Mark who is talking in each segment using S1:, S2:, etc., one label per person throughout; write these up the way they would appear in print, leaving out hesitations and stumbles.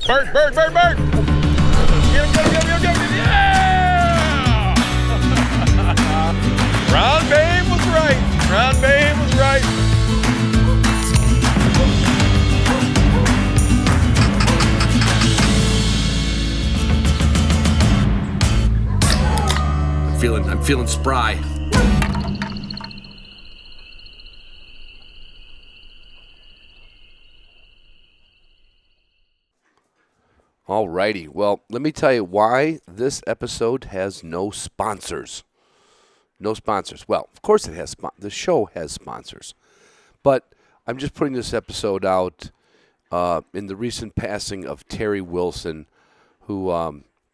S1: Bert! Get him! Yeah! Ron Babe was right.
S2: I'm feeling spry. Alrighty, well, let me tell you why this episode has no sponsors. No sponsors. Well, of course it has. The show has sponsors, but I'm just putting this episode out in the recent passing of Terry Wilson, who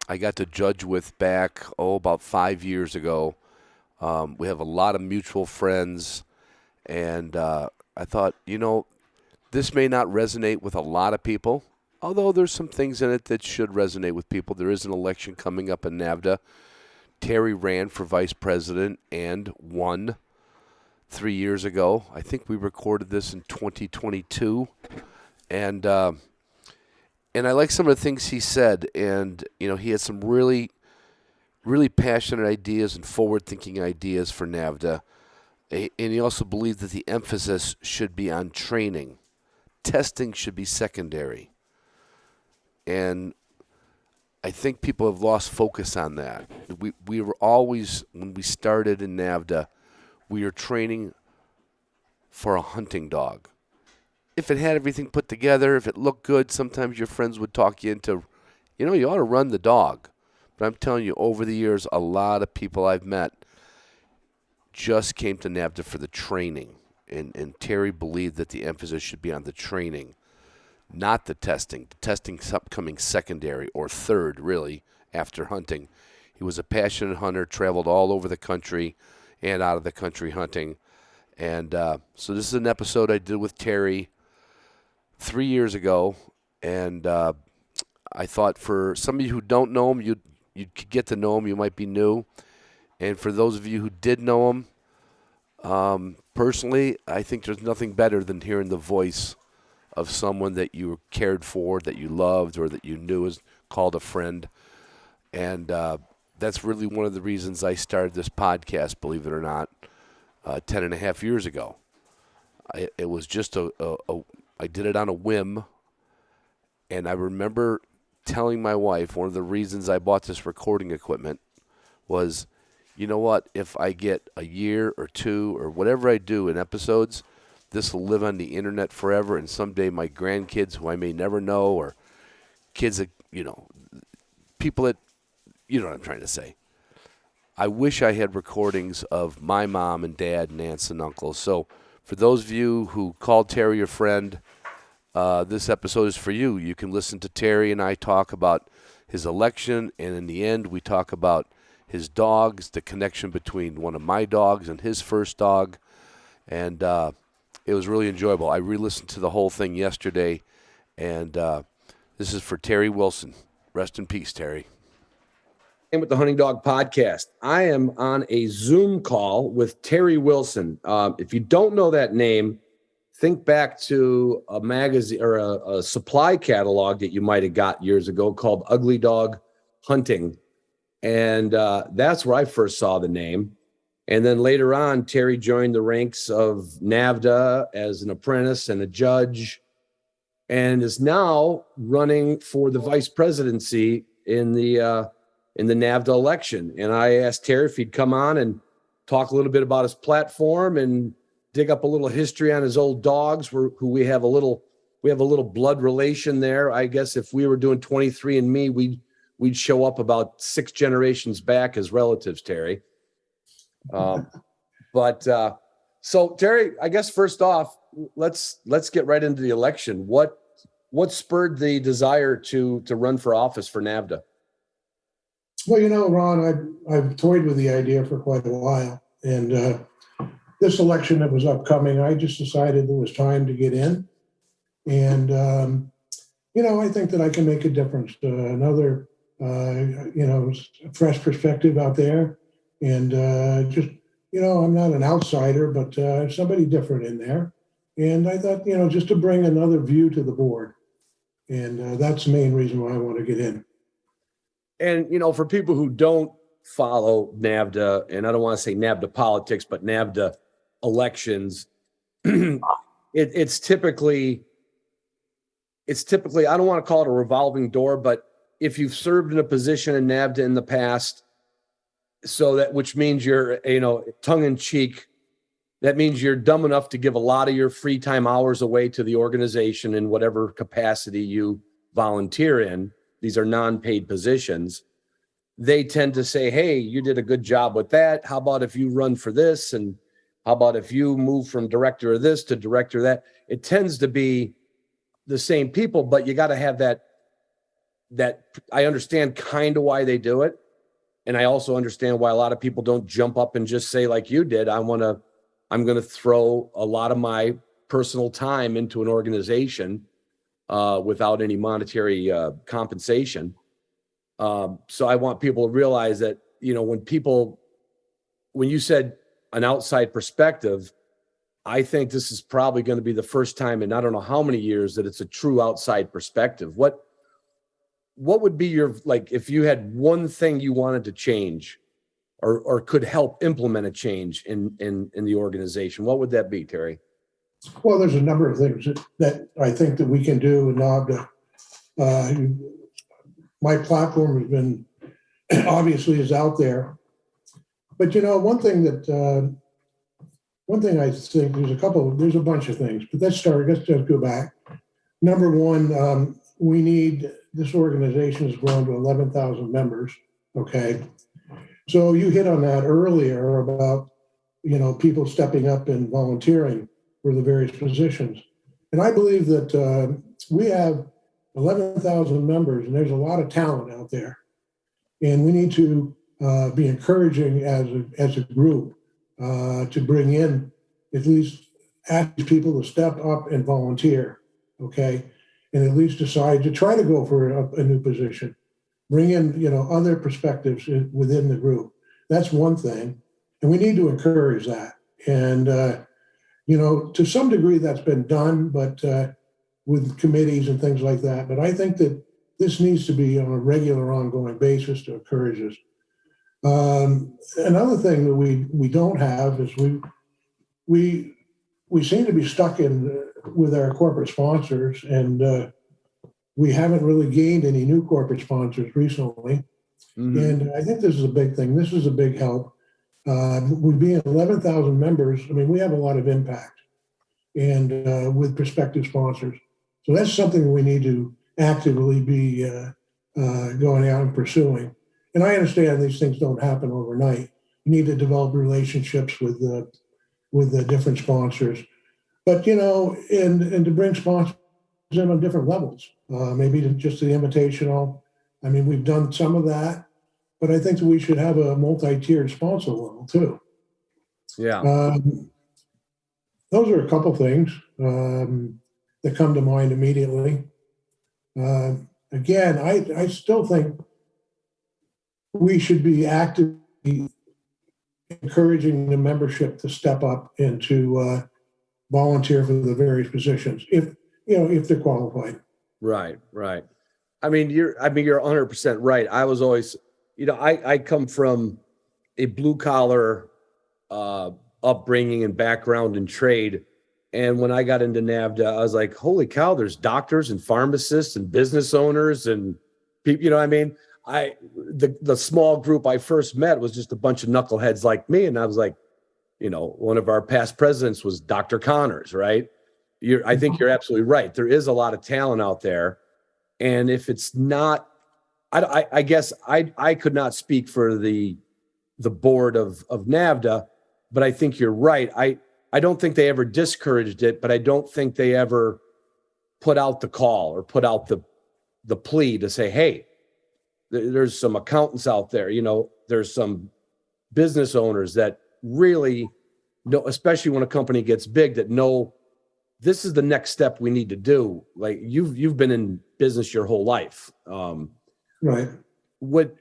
S2: I got to judge with back about 5 years ago. We have a lot of mutual friends, and I thought, this may not resonate with a lot of people. Although there's some things in it that should resonate with people. There is an election coming up in NAVHDA. Terry ran for vice president and won 3 years ago. I think we recorded this in 2022. And I like some of the things he said. And, he had some really, really passionate ideas and forward-thinking ideas for NAVHDA. And he also believed that the emphasis should be on training. Testing should be secondary. And I think people have lost focus on that. We were always, when we started in NAVHDA, we were training for a hunting dog. If it had everything put together, if it looked good, sometimes your friends would talk you into, you ought to run the dog. But I'm telling you, over the years, a lot of people I've met just came to NAVHDA for the training. And Terry believed that the emphasis should be on the training. Not the testing. The testing's coming secondary or third, really, after hunting. He was a passionate hunter, traveled all over the country and out of the country hunting. And so this is an episode I did with Terry 3 years ago. And I thought for some of you who don't know him, you could get to know him. You might be new. And for those of you who did know him, personally, I think there's nothing better than hearing the voice of someone that you cared for, that you loved, or that you knew was called a friend. And that's really one of the reasons I started this podcast, believe it or not, 10 and a half years ago. It was just I did it on a whim. And I remember telling my wife, one of the reasons I bought this recording equipment was, you know what, if I get a year or two or whatever I do in episodes, this will live on the internet forever, and someday my grandkids, who I may never know, or kids that, people that, you know what I'm trying to say. I wish I had recordings of my mom and dad and aunts and uncles. So for those of you who called Terry your friend, this episode is for you. You can listen to Terry and I talk about his election, and in the end, we talk about his dogs, the connection between one of my dogs and his first dog, and it was really enjoyable. I re-listened to the whole thing yesterday, and this is for Terry Wilson. Rest in peace, Terry.
S3: And with the Hunting Dog Podcast, I am on a Zoom call with Terry Wilson. If you don't know that name, think back to a magazine or a supply catalog that you might have got years ago called Ugly Dog Hunting. And that's where I first saw the name. And then later on, Terry joined the ranks of NAVHDA as an apprentice and a judge, and is now running for the vice presidency in the NAVHDA election. And I asked Terry if he'd come on and talk a little bit about his platform and dig up a little history on his old dogs, who we have a little blood relation there. I guess if we were doing 23andMe, we'd show up about 6 generations back as relatives, Terry. So Terry, I guess first off, let's get right into the election. What spurred the desire to run for office for NAVHDA?
S4: Well, Ron, I've toyed with the idea for quite a while, and this election that was upcoming, I just decided there was time to get in, and I think that I can make a difference. Another fresh perspective out there. And I'm not an outsider, but somebody different in there. And I thought, just to bring another view to the board. And that's the main reason why I want to get in.
S3: And, for people who don't follow NAVHDA, and I don't want to say NAVHDA politics, but NAVHDA elections, it's typically, I don't want to call it a revolving door, but if you've served in a position in NAVHDA in the past, which means you're, tongue in cheek, that means you're dumb enough to give a lot of your free time hours away to the organization in whatever capacity you volunteer in. These are non-paid positions. They tend to say, hey, you did a good job with that. How about if you run for this? And how about if you move from director of this to director of that? It tends to be the same people, but you got to have that I understand kind of why they do it. And I also understand why a lot of people don't jump up and just say, like you did, I'm going to throw a lot of my personal time into an organization without any monetary compensation. So I want people to realize that, when you said an outside perspective, I think this is probably going to be the first time in I don't know how many years that it's a true outside perspective. What would be your, if you had one thing you wanted to change or could help implement a change in the organization, what would that be, Terry?
S4: Well, there's a number of things that I think that we can do in NAVHDA. My platform has been, obviously is out there. But, one thing I think there's a bunch of things, but let's just go back. Number one, this organization has grown to 11,000 members, okay? So you hit on that earlier about, people stepping up and volunteering for the various positions. And I believe that we have 11,000 members, and there's a lot of talent out there. And we need to be encouraging as a group to bring in, at least ask people to step up and volunteer, okay? And at least decide to try to go for a new position. Bring in, other perspectives within the group. That's one thing. And we need to encourage that. And, to some degree that's been done, but with committees and things like that. But I think that this needs to be on a regular, ongoing basis to encourage us. Another thing that we don't have is we seem to be stuck with our corporate sponsors, and we haven't really gained any new corporate sponsors recently. Mm-hmm. And I think this is a big thing. This is a big help. We being 11,000 members, we have a lot of impact, and with prospective sponsors. So that's something we need to actively be going out and pursuing. And I understand these things don't happen overnight. You need to develop relationships with the different sponsors. But, and to bring sponsors in on different levels, maybe just the invitational. We've done some of that, but I think that we should have a multi-tiered sponsor level too.
S3: Yeah.
S4: Those are a couple things that come to mind immediately. Again, I still think we should be actively encouraging the membership to step up and to volunteer for the various positions if they're qualified.
S3: Right. You're 100% right. I was always, I come from a blue collar upbringing and background in trade. And when I got into NAVHDA, I was like, holy cow, there's doctors and pharmacists and business owners and people, the small group I first met was just a bunch of knuckleheads like me. And I was like, one of our past presidents was Dr. Connors, right? I think you're absolutely right. There is a lot of talent out there. And if it's not, I guess I could not speak for the board of NAVHDA, but I think you're right. I don't think they ever discouraged it, but I don't think they ever put out the call or put out the plea to say, hey, there's some accountants out there, there's some business owners that really know, especially when a company gets big, that know this is the next step we need to do. Like you've been in business your whole life.
S4: Right.
S3: What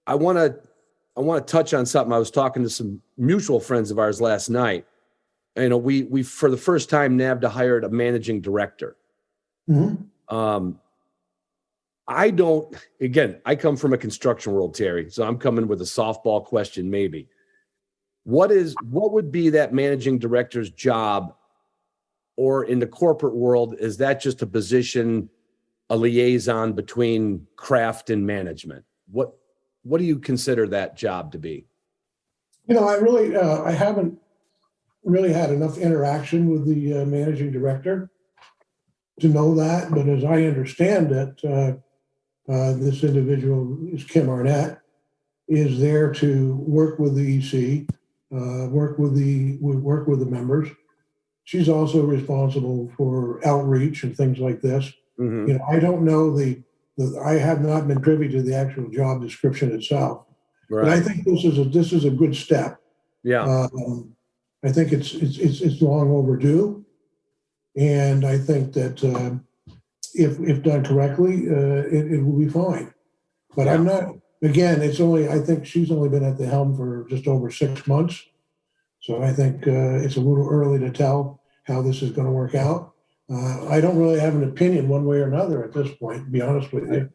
S3: I want to touch on something. I was talking to some mutual friends of ours last night. We for the first time, NAVHDA hired a managing director. Mm-hmm. I don't, again, I come from a construction world, Terry, so I'm coming with a softball question, maybe. What would be that managing director's job, or in the corporate world, is that just a position, a liaison between craft and management? What do you consider that job to be?
S4: I haven't really had enough interaction with the managing director to know that, but as I understand it, this individual is Kim Arnett, is there to work with the EC, work with the members. She's also responsible for outreach and things like this.
S3: Mm-hmm.
S4: I don't know I have not been privy to the actual job description itself,
S3: Right.
S4: but I think this is a good step.
S3: Yeah.
S4: I think it's long overdue, and I think that if done correctly, it will be fine. But I'm not. Again, I think she's only been at the helm for just over 6 months, so I think it's a little early to tell how this is going to work out. I don't really have an opinion one way or another at this point, to be honest with you.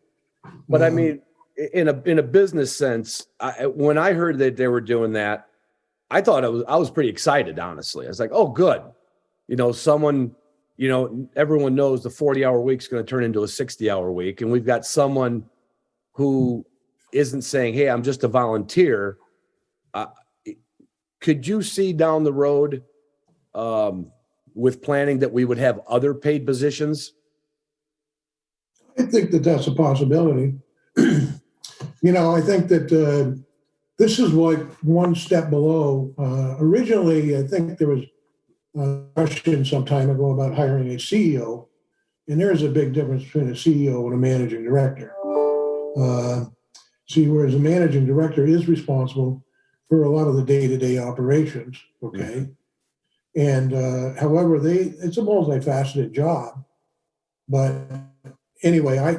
S3: But I mean, in a business sense, when I heard that they were doing that, I was pretty excited, honestly. I was like, oh, good. Someone, everyone knows the 40-hour week is going to turn into a 60-hour week. And we've got someone who isn't saying, hey, I'm just a volunteer. Could you see down the road with planning that we would have other paid positions?
S4: I think that that's a possibility. I think that this is like one step below. Originally, I think there was a question some time ago about hiring a CEO, and there is a big difference between a CEO and a managing director. Whereas a managing director is responsible for a lot of the day-to-day operations, okay? And however, it's a multifaceted job. But anyway, I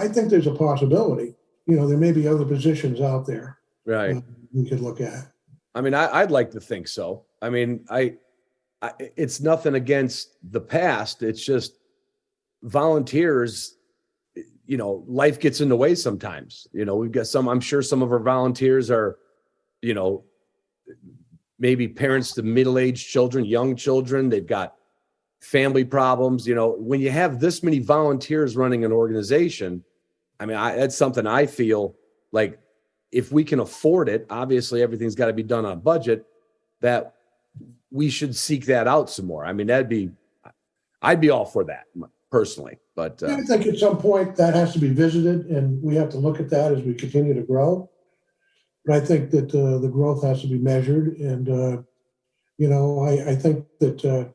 S4: think there's a possibility. There may be other positions out there,
S3: right?
S4: We could look at.
S3: I mean, I'd like to think so. I mean, it's nothing against the past. It's just volunteers. Life gets in the way sometimes. We've got I'm sure some of our volunteers are, maybe parents to middle-aged children, young children. They've got family problems. When you have this many volunteers running an organization, I mean, that's something I feel like if we can afford it, obviously everything's got to be done on a budget, that we should seek that out some more. I mean, I'd be all for that personally, but
S4: I think at some point that has to be visited, and we have to look at that as we continue to grow. But I think that the growth has to be measured, and I think that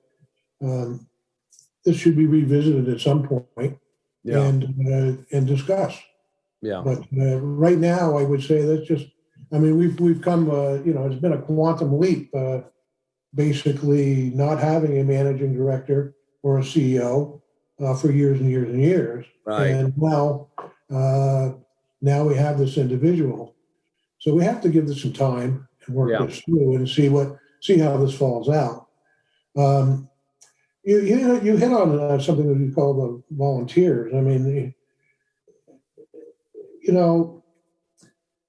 S4: this should be revisited at some point, and discussed.
S3: Yeah.
S4: But right now, I would say that's just. I mean, we've come. It's been a quantum leap. Basically, not having a managing director or a CEO for years and years and years,
S3: right.
S4: And now we have this individual. So we have to give this some time and work this through and see how this falls out. You hit on something that we call the volunteers. I mean,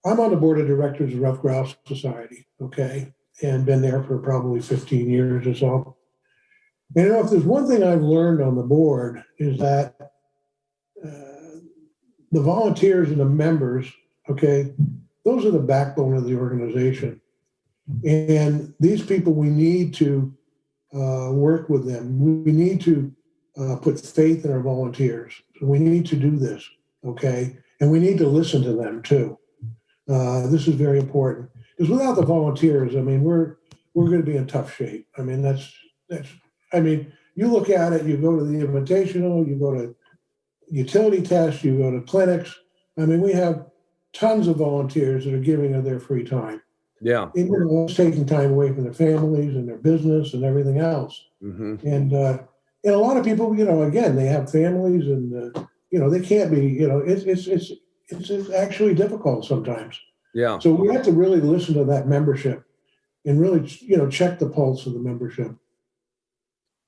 S4: I'm on the board of directors of Rough Grouse Society, okay, and been there for probably 15 years or so. And if there's one thing I've learned on the board is that the volunteers and the members, okay, those are the backbone of the organization. And these people, we need to work with them. We need to put faith in our volunteers. So we need to do this, okay? And we need to listen to them too. This is very important because without the volunteers, I mean, we're going to be in tough shape. I mean, I mean, you look at it, you go to the Invitational, you go to utility tests, you go to clinics. I mean, we have tons of volunteers that are giving of their free time.
S3: Yeah.
S4: It's taking time away from their families and their business and everything else.
S3: Mm-hmm.
S4: And a lot of people, again, they have families and, they can't be, it's actually difficult sometimes.
S3: Yeah.
S4: So we have to really listen to that membership and really, check the pulse of the membership.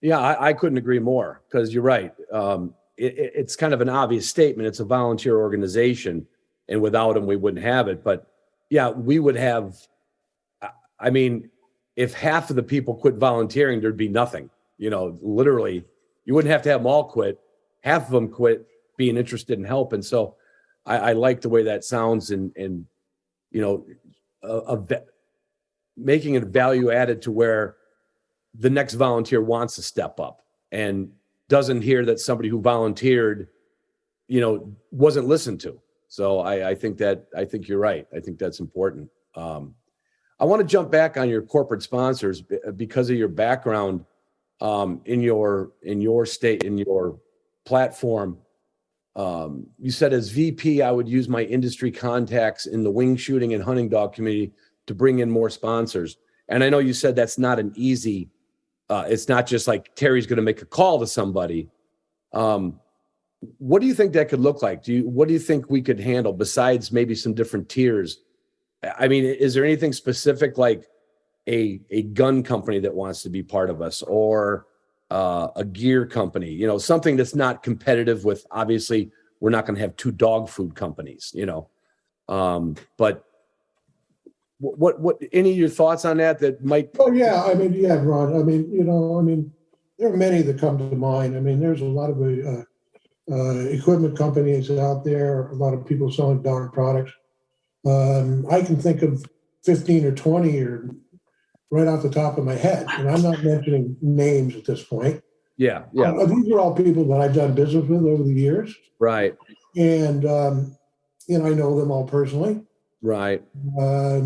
S3: Yeah, I couldn't agree more because you're right. it's kind of an obvious statement. It's a volunteer organization, and without them, we wouldn't have it. But yeah, we would have. I mean, if half of the people quit volunteering, there'd be nothing. Literally, you wouldn't have to have them all quit. Half of them quit being interested in help. And so I like the way that sounds, and making it value added to where the next volunteer wants to step up and doesn't hear that somebody who volunteered, wasn't listened to. So I think you're right. I think that's important. I want to jump back on your corporate sponsors because of your background in your state, in your platform. You said as VP, I would use my industry contacts in the wing shooting and hunting dog community to bring in more sponsors. And I know you said that's not an easy, it's not just like Terry's going to make a call to somebody. What do you think that could look like? What do you think we could handle besides maybe some different tiers? I mean, is there anything specific like a gun company that wants to be part of us, or a gear company, something that's not competitive with, obviously we're not going to have two dog food companies, but what any of your thoughts on that might?
S4: Oh yeah. I mean, yeah, Ron, I mean, there are many that come to mind. I mean, there's a lot of equipment companies out there, a lot of people selling dog products. I can think of 15 or 20 or right off the top of my head, and I'm not mentioning names at this point.
S3: Yeah.
S4: These are all people that I've done business with over the years.
S3: Right.
S4: And, I know them all personally.
S3: Right.
S4: For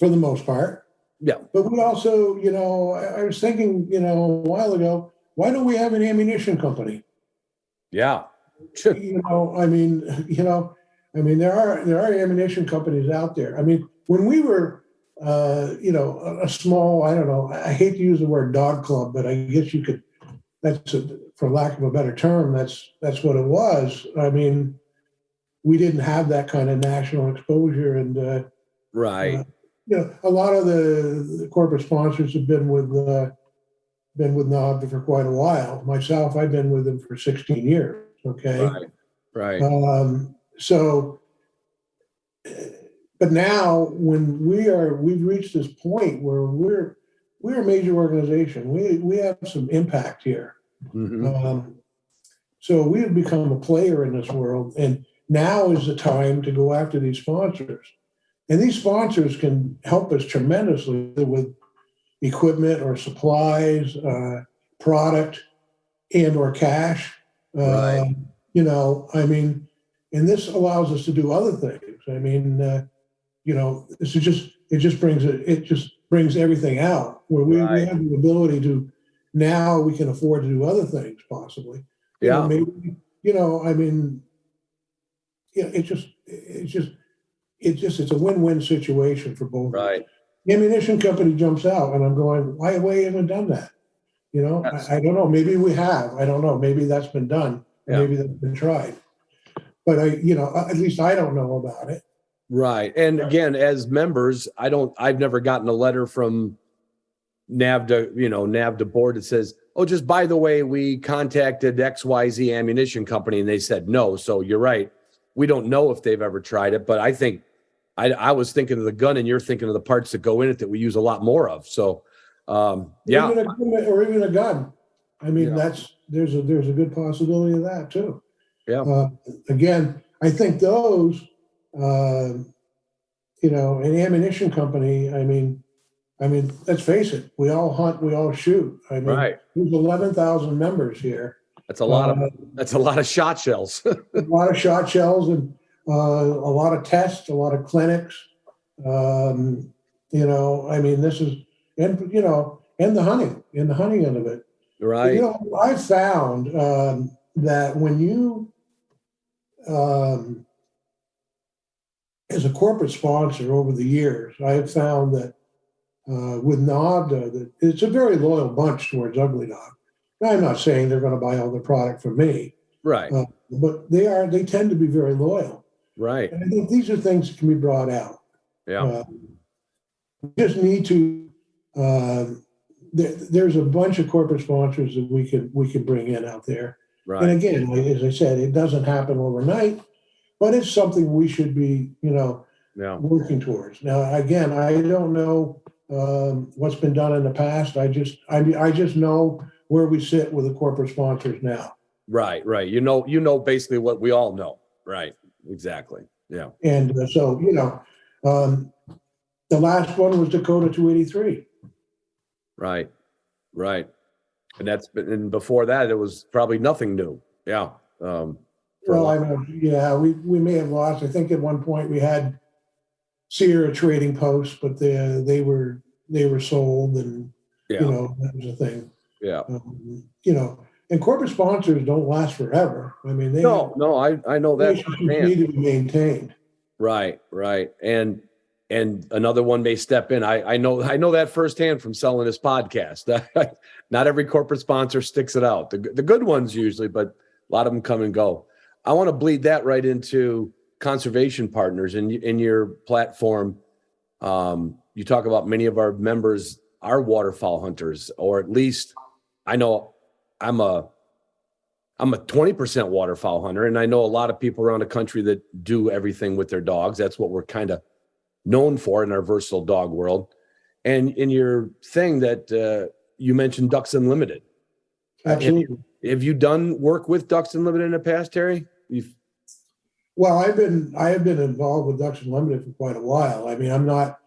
S4: the most part.
S3: Yeah.
S4: But we also, I was thinking, a while ago, why don't we have an ammunition company?
S3: Yeah.
S4: There are ammunition companies out there. I mean, when we were, a small, I don't know, I hate to use the word dog club, but I guess you could, for lack of a better term, that's what it was. I mean, we didn't have that kind of national exposure, and
S3: right.
S4: A lot of the corporate sponsors have been with NAVHDA for quite a while. Myself, I've been with them for 16 years. Okay.
S3: Right.
S4: But now when we've reached this point where we're a major organization. We have some impact here.
S3: Mm-hmm.
S4: So we have become a player in this world, and now is the time to go after these sponsors. And these sponsors can help us tremendously with equipment or supplies, product, and or cash.
S3: Right.
S4: And this allows us to do other things. I mean, this is it just brings everything out where we have the ability to, now we can afford to do other things possibly.
S3: Yeah.
S4: It's a win-win situation for both.
S3: Right.
S4: The ammunition company jumps out, and I'm going, why haven't done that? I don't know. Maybe we have. I don't know. Maybe that's been done.
S3: Yeah.
S4: Maybe that's been tried. But at least I don't know about it.
S3: Right. And again, as members, I've never gotten a letter from NAVHDA, NAVHDA board that says, oh, just by the way, we contacted XYZ ammunition company and they said no. So you're right. We don't know if they've ever tried it, but I think I was thinking of the gun and you're thinking of the parts that go in it that we use a lot more of. So, yeah.
S4: Even a gun. I mean, there's a good possibility of that too.
S3: Yeah.
S4: Again, I think those, an ammunition company, I mean, let's face it, we all hunt, we all shoot. I mean, there's 11,000 members here.
S3: That's a lot of shot shells.
S4: A lot of shot shells and a lot of tests, a lot of clinics. This is, and the hunting end of it.
S3: Right.
S4: I found that when you, as a corporate sponsor over the years, I have found that with NAVHDA, that it's a very loyal bunch towards Ugly Dog. Now, I'm not saying they're going to buy all their product from me,
S3: right?
S4: But they tend to be very loyal,
S3: right?
S4: And I think these are things that can be brought out.
S3: Yeah,
S4: we just need to. There's a bunch of corporate sponsors that we can bring in out there.
S3: Right.
S4: And again, as I said, it doesn't happen overnight, but it's something we should be,
S3: Yeah.
S4: working towards. Now, again, I don't know what's been done in the past. I just know where we sit with the corporate sponsors now.
S3: Right. Right. You know, basically what we all know. Right. Exactly. Yeah.
S4: And so, the last one was Dakota 283.
S3: Right. Right. And before that, it was probably nothing new. Yeah.
S4: Well, I know, yeah, we may have lost. I think at one point we had Sierra Trading Posts, but they were sold, and
S3: Yeah.
S4: that was a thing.
S3: Yeah.
S4: And corporate sponsors don't last forever. I mean,
S3: No, I know that.
S4: relationships need to be maintained.
S3: Right. Right. And another one may step in. I know that firsthand from selling this podcast. Not every corporate sponsor sticks it out. The good ones usually, but a lot of them come and go. I want to bleed that right into conservation partners in your platform. You talk about many of our members are waterfowl hunters, or at least I know I'm a 20% waterfowl hunter, and I know a lot of people around the country that do everything with their dogs. That's what we're kind of known for in our versatile dog world. And in your thing that you mentioned Ducks Unlimited.
S4: Absolutely.
S3: Have you done work with Ducks Unlimited in the past, Terry?
S4: Well, I have been involved with Ducks Unlimited for quite a while. I mean, I'm not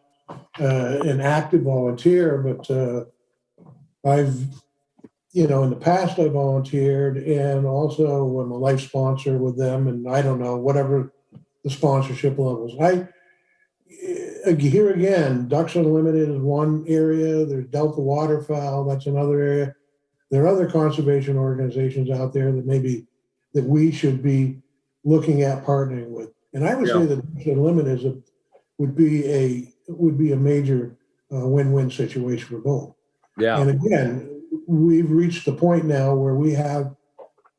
S4: an active volunteer, but I've, in the past I volunteered, and also I'm a life sponsor with them, and I don't know, whatever the sponsorship levels. Here again, Ducks Unlimited is one area. There's Delta Waterfowl, that's another area. There are other conservation organizations out there that we should be looking at partnering with. And I would say that Ducks Unlimited would be a major win-win situation for both.
S3: Yeah.
S4: And again, we've reached the point now where we have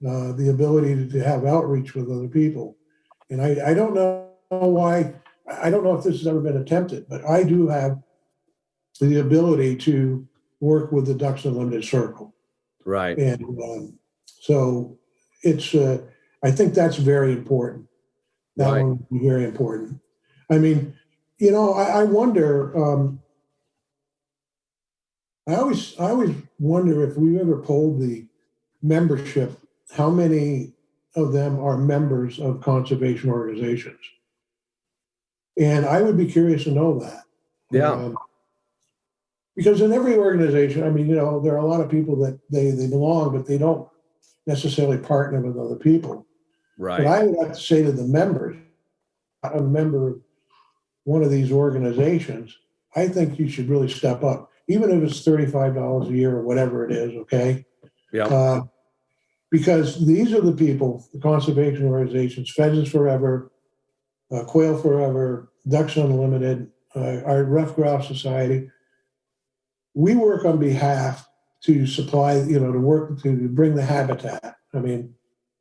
S4: the ability to have outreach with other people. And I don't know why. I don't know if this has ever been attempted, but I do have the ability to work with the Ducks Unlimited Circle.
S3: Right.
S4: And so it's, I think that's very important. That
S3: Right.
S4: one would be very important. I mean, I wonder, I always wonder if we ever polled the membership, how many of them are members of conservation organizations. And I would be curious to know that.
S3: Yeah.
S4: Because in every organization, I mean, there are a lot of people that they belong, but they don't necessarily partner with other people.
S3: Right.
S4: But I would have to say to the members, a member of one of these organizations, I think you should really step up, even if it's $35 a year or whatever it is, okay?
S3: Yeah.
S4: Because these are the people, the conservation organizations, Pheasants Forever, Quail Forever, Ducks Unlimited, our Rough Grouse Society. We work on behalf to supply, to work to bring the habitat. I mean,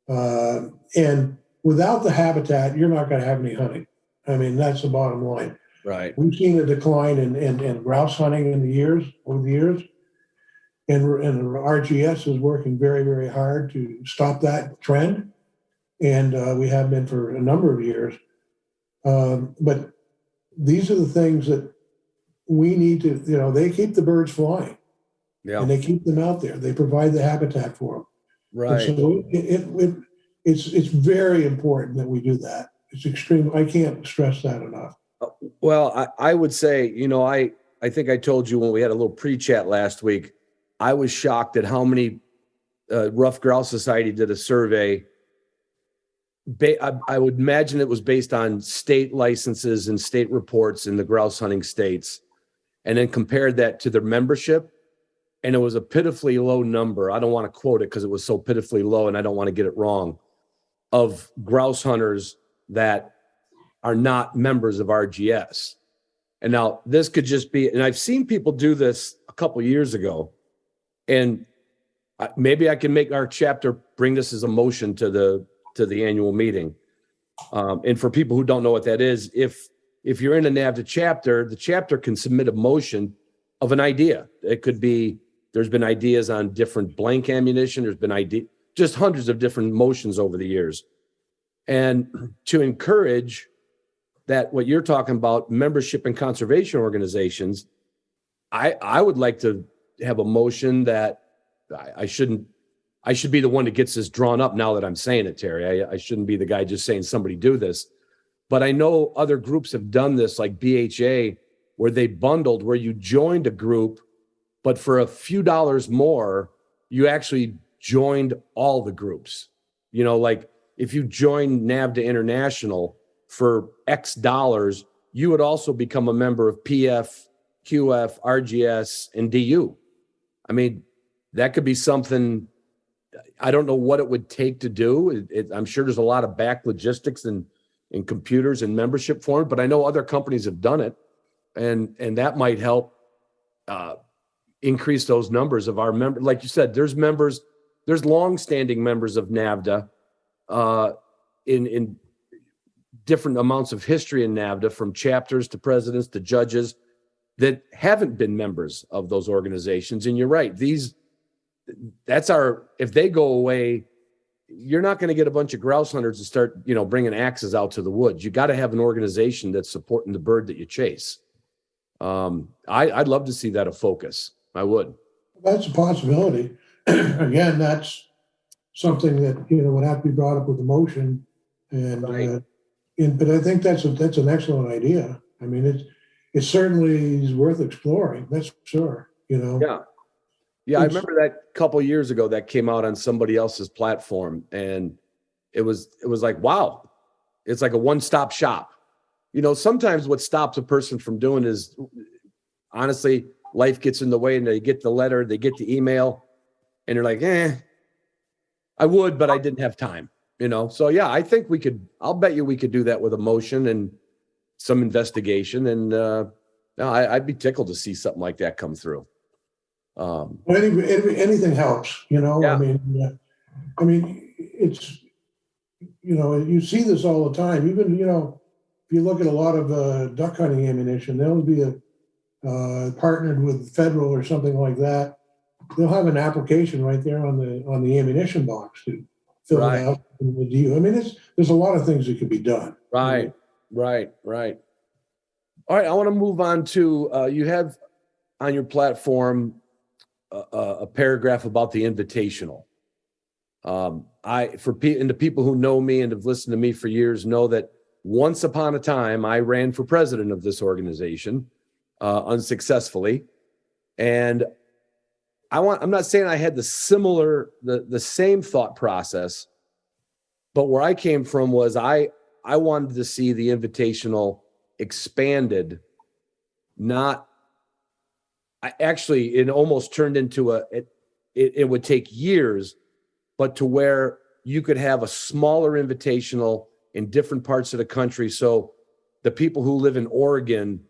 S4: and without the habitat, you're not going to have any hunting. I mean, that's the bottom line.
S3: Right.
S4: We've seen a decline in grouse hunting over the years. And RGS is working very, very hard to stop that trend. And we have been for a number of years. But these are the things that we need to, they keep the birds flying.
S3: Yeah.
S4: And they keep them out there. They provide the habitat for them.
S3: Right.
S4: And so it's very important that we do that. It's extreme. I can't stress that enough.
S3: Well, I would say, I think I told you when we had a little pre-chat last week, I was shocked at how many Rough Grouse Society did a survey. I would imagine it was based on state licenses and state reports in the grouse hunting states, and then compared that to their membership. And it was a pitifully low number. I don't want to quote it because it was so pitifully low and I don't want to get it wrong, of grouse hunters that are not members of RGS. And now this could just be, and I've seen people do this a couple of years ago, and maybe I can make our chapter bring this as a motion to the annual meeting. And for people who don't know what that is, if you're in a NAVHDA chapter, the chapter can submit a motion of an idea. It could be, there's been ideas on different blank ammunition. There's been just hundreds of different motions over the years. And to encourage that, what you're talking about, membership in conservation organizations, I would like to have a motion that I should be the one that gets this drawn up now that I'm saying it, Terry. I shouldn't be the guy just saying somebody do this. But I know other groups have done this, like BHA, where they bundled, where you joined a group, but for a few dollars more, you actually joined all the groups. You know, like if you join NAVHDA International for X dollars, you would also become a member of PF, QF, RGS, and DU. I mean, that could be something. I don't know what it would take to do. I'm sure there's a lot of back logistics and computers and membership for it, but I know other companies have done it, and that might help increase those numbers of our members. Like you said, there's longstanding members of NAVHDA in different amounts of history in NAVHDA, from chapters to presidents to judges, that haven't been members of those organizations. And you're right, if they go away, you're not going to get a bunch of grouse hunters to start, bringing axes out to the woods. You got to have an organization that's supporting the bird that you chase. I'd love to see that a focus. I would.
S4: That's a possibility. Again, that's something that, would have to be brought up with the motion. And,
S3: Right.
S4: But I think that's an excellent idea. I mean, it certainly is worth exploring. That's for sure.
S3: Yeah, I remember that a couple of years ago that came out on somebody else's platform, and it was like, wow, it's like a one-stop shop. Sometimes what stops a person from doing is, honestly, life gets in the way, and they get the letter, they get the email, and they're like, I would, but I didn't have time. So yeah, I think I'll bet you we could do that with a motion and some investigation, and I'd be tickled to see something like that come through.
S4: Anything helps,
S3: Yeah.
S4: I mean, it's, you see this all the time. Even, if you look at a lot of duck hunting ammunition, there'll be partnered with federal or something like that. They'll have an application right there on the ammunition box to fill
S3: Right.
S4: it out with you. I mean, there's a lot of things that could be done.
S3: Right. All right. I want to move on to, you have on your platform a paragraph about the invitational. And the people who know me and have listened to me for years know that once upon a time I ran for president of this organization unsuccessfully, and I'm not saying I had the same thought process, but where I came from was I wanted to see the invitational expanded. It almost turned into it would take years, but to where you could have a smaller invitational in different parts of the country. So the people who live in Oregon,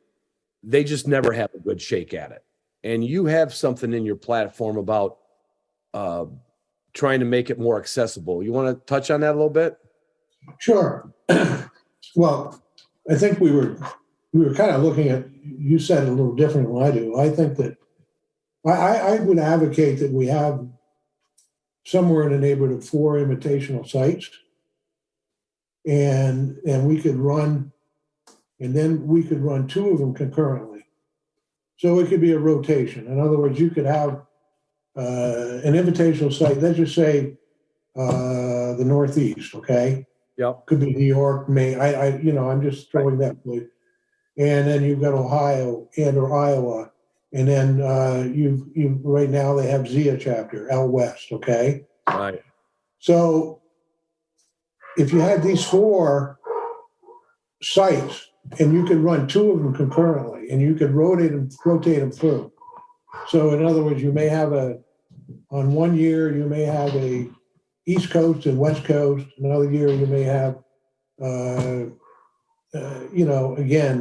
S3: they just never have a good shake at it. And you have something in your platform about trying to make it more accessible. You want to touch on that a little bit?
S4: Sure. Well, I think we were kind of looking at, you said it a little different than I do. I think that I would advocate that we have somewhere in the neighborhood of 4 invitational sites, and we could run 2 of them concurrently. So it could be a rotation. In other words, you could have an invitational site, let's just say the Northeast, okay?
S3: Yep.
S4: Could be New York, Maine. I'm just throwing that place. And then you've got Ohio or Iowa. And then you right now they have ZIA chapter, out west, okay?
S3: Right.
S4: So if you had these 4 sites and you could run 2 of them concurrently and you could rotate them through. So in other words, you may have on one year, you may have a East Coast and West Coast. Another year, you may have, again,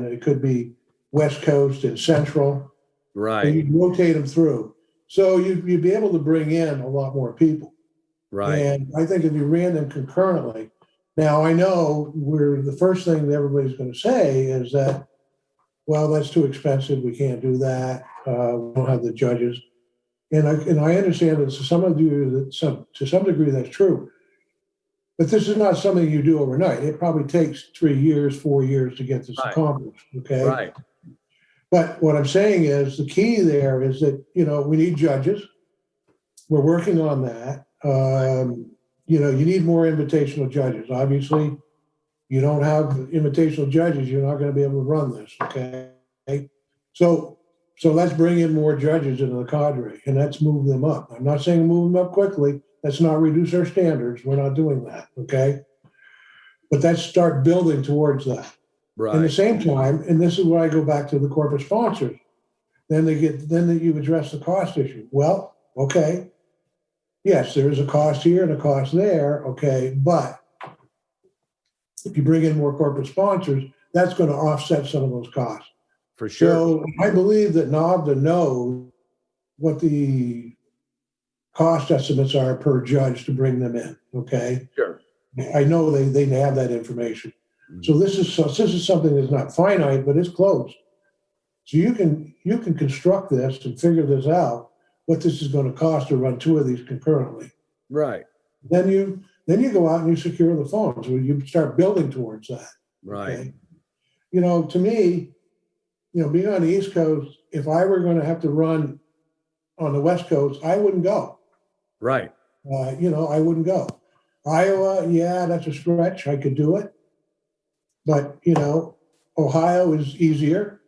S4: it could be West Coast and Central.
S3: Right.
S4: And you'd rotate them through. So you'd be able to bring in a lot more people.
S3: Right.
S4: And I think if you ran them concurrently, now I know the first thing that everybody's going to say is that, well, that's too expensive. We can't do that. We don't have the judges. And I understand that to some degree that's true. But this is not something you do overnight. It probably takes 3 years, 4 years to get this accomplished. Okay.
S3: Right.
S4: But what I'm saying is the key there is that, we need judges. We're working on that. You need more invitational judges. Obviously, you don't have invitational judges, you're not going to be able to run this. Okay. So let's bring in more judges into the cadre and let's move them up. I'm not saying move them up quickly. Let's not reduce our standards. We're not doing that. Okay. But let's start building towards that.
S3: Right.
S4: At the same time, and this is where I go back to the corporate sponsors, then you address the cost issue. Well, okay. Yes, there is a cost here and a cost there. Okay. But if you bring in more corporate sponsors, that's going to offset some of those costs.
S3: For sure.
S4: So I believe that NAVHDA knows what the cost estimates are per judge to bring them in. Okay.
S3: Sure.
S4: I know they have that information. So this is something that's not finite, but it's close. So you can construct this and figure this out, what this is going to cost to run 2 of these concurrently.
S3: Right.
S4: Then you go out and you secure the funds. You start building towards that.
S3: Right.
S4: Okay? To me, being on the East Coast, if I were going to have to run on the West Coast, I wouldn't go.
S3: Right.
S4: I wouldn't go. Iowa, yeah, that's a stretch. I could do it. But, Ohio is easier.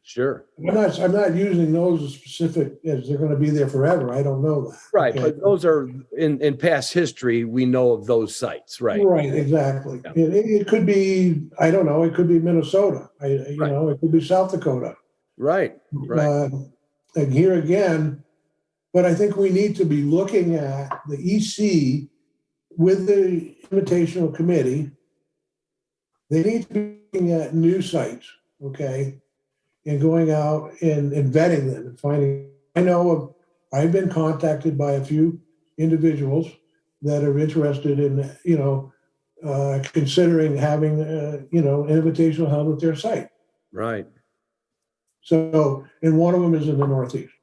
S3: Sure.
S4: I'm not using those as specific as they're going to be there forever. I don't know that.
S3: Right.
S4: Okay?
S3: But those are in past history, we know of those sites. Right.
S4: Right. Exactly.
S3: Yeah.
S4: It could be, I don't know, it could be Minnesota. It could be South Dakota.
S3: Right. Right.
S4: And here again, but I think we need to be looking at the EC with the Invitational Committee. They need to be looking at new sites, okay, and going out and vetting them and finding. I've been contacted by a few individuals that are interested in, considering having, an invitational held at their site.
S3: Right.
S4: So, and one of them is in the Northeast.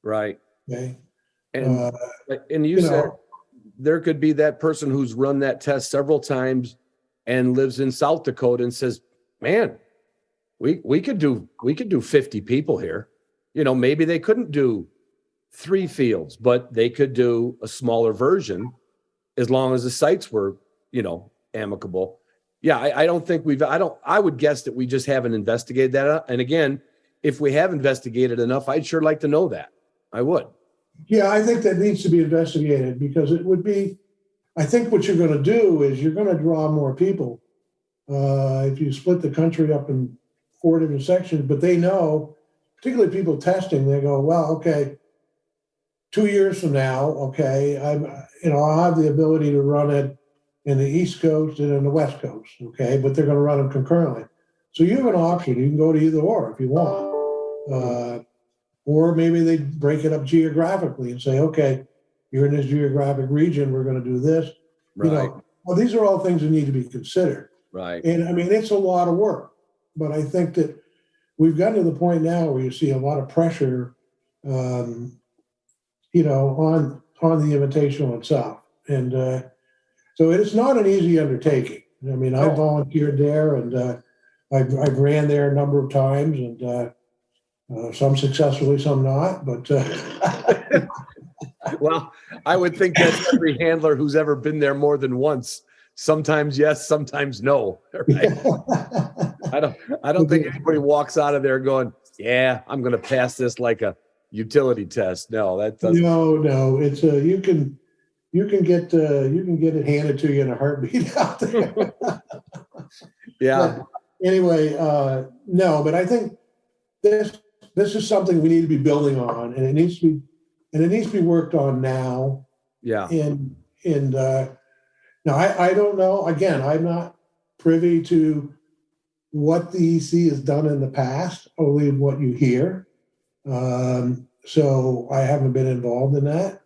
S3: Right.
S4: Okay.
S3: And you said there could be that person who's run that test several times and lives in South Dakota and says, man, we could do 50 people here. Maybe they couldn't do 3 fields, but they could do a smaller version as long as the sites were, amicable. Yeah. I don't think I would guess that we just haven't investigated that. And again, if we have investigated enough, I'd sure like to know that. I would.
S4: Yeah, I think that needs to be investigated because it would be, I think what you're going to do is you're going to draw more people if you split the country up in 4 different sections, but they know, particularly people testing, they go, well, okay, 2 years from now, okay, I'll have the ability to run it in the East Coast and in the West Coast, okay, but they're going to run them concurrently. So you have an option. You can go to either or if you want. Or maybe they break it up geographically and say, okay, you're in this geographic region, we're going to do this.
S3: Right.
S4: Well, these are all things that need to be considered.
S3: Right.
S4: And it's a lot of work, but I think that we've gotten to the point now where you see a lot of pressure, on the invitational itself. And so it's not an easy undertaking. I volunteered there and I've ran there a number of times and some successfully, some not, but
S3: well, I would think that's every handler who's ever been there more than once. Sometimes yes, sometimes no. Right? I don't think anybody walks out of there going, yeah, I'm going to pass this like a utility test. No, that doesn't.
S4: No. It's you can get it handed to you in a heartbeat out there.
S3: Yeah.
S4: But anyway, no, but I think this is something we need to be building on, and it needs to be worked on now.
S3: Yeah.
S4: And now I don't know. Again, I'm not privy to what the EC has done in the past, only what you hear. So I haven't been involved in that.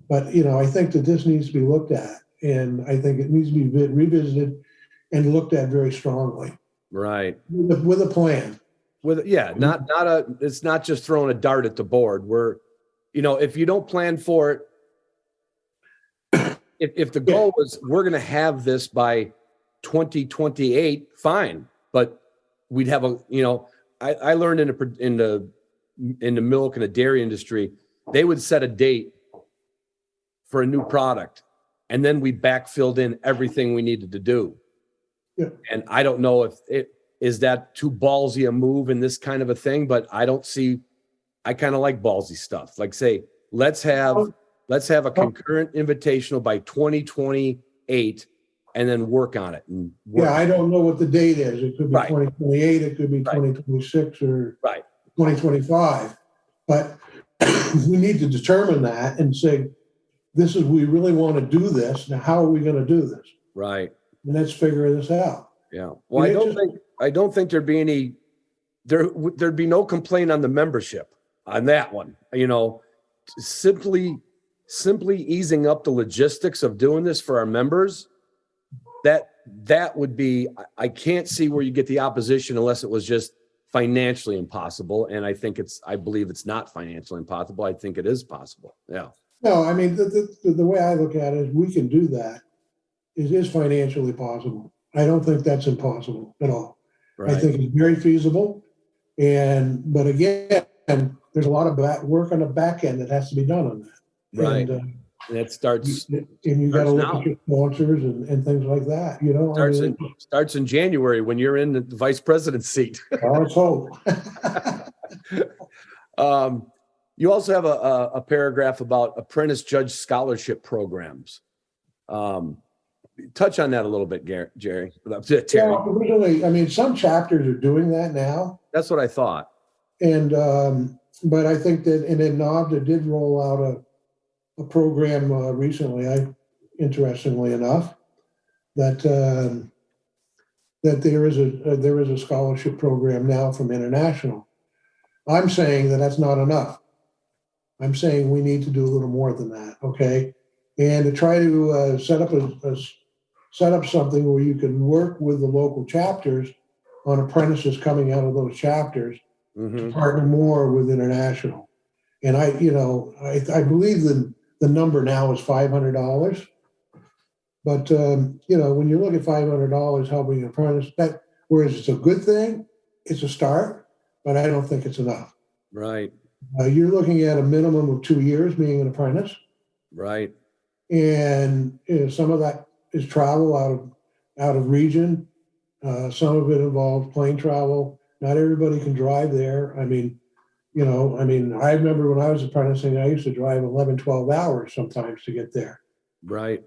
S4: But I think that this needs to be looked at, and I think it needs to be revisited and looked at very strongly.
S3: Right.
S4: With a plan.
S3: It's not just throwing a dart at the board. if you don't plan for it, if the goal was we're going to have this by 2028, fine. But we'd have I learned in the milk and the dairy industry, they would set a date for a new product, and then we backfilled in everything we needed to do.
S4: Yeah.
S3: And I don't know if is that too ballsy a move in this kind of a thing, but I kind of like ballsy stuff. Like say, let's have a concurrent invitational by 2028 and then work on it.
S4: I don't know what the date is. It could be
S3: Right.
S4: 2028, it could be 2026 or 2025. But we need to determine that and say, we really want to do this. Now, how are we going to do this?
S3: Right.
S4: And let's figure this out.
S3: Yeah. Well, I don't think there'd be there'd be no complaint on the membership on that one. Simply easing up the logistics of doing this for our members. That would be, I can't see where you get the opposition unless it was just financially impossible. And I believe it's not financially impossible. I think it is possible. Yeah.
S4: No, I mean, the way I look at it is we can do that. It is financially possible. I don't think that's impossible at all.
S3: Right.
S4: I think it's very feasible. But again, there's a lot of work on the back end that has to be done on that.
S3: Right.
S4: And
S3: it starts.
S4: And you got to look
S3: now.
S4: at your sponsors and things like that.
S3: Starts in January when you're in the vice president's seat.
S4: Let's hope.
S3: You also have a paragraph about apprentice judge scholarship programs. Touch on that a little bit, Jerry. Terry.
S4: Well, originally, I mean, some chapters are doing that now.
S3: That's what I thought.
S4: And but I think that, and then NAVHDA did roll out a program recently. Interestingly enough, that there is a scholarship program now from International. I'm saying that's not enough. I'm saying we need to do a little more than that. Okay, and to try to set up something where you can work with the local chapters on apprentices coming out of those chapters.
S3: Mm-hmm.
S4: To partner more with International. And I believe the number now is $500. But, when you look at $500 helping an apprentice, whereas it's a good thing, it's a start, but I don't think it's enough.
S3: Right.
S4: You're looking at a minimum of 2 years being an apprentice.
S3: Right.
S4: And some of that is travel out of region. Some of it involves plane travel. Not everybody can drive there. I remember when I was apprenticing, I used to drive 11, 12 hours sometimes to get there.
S3: Right.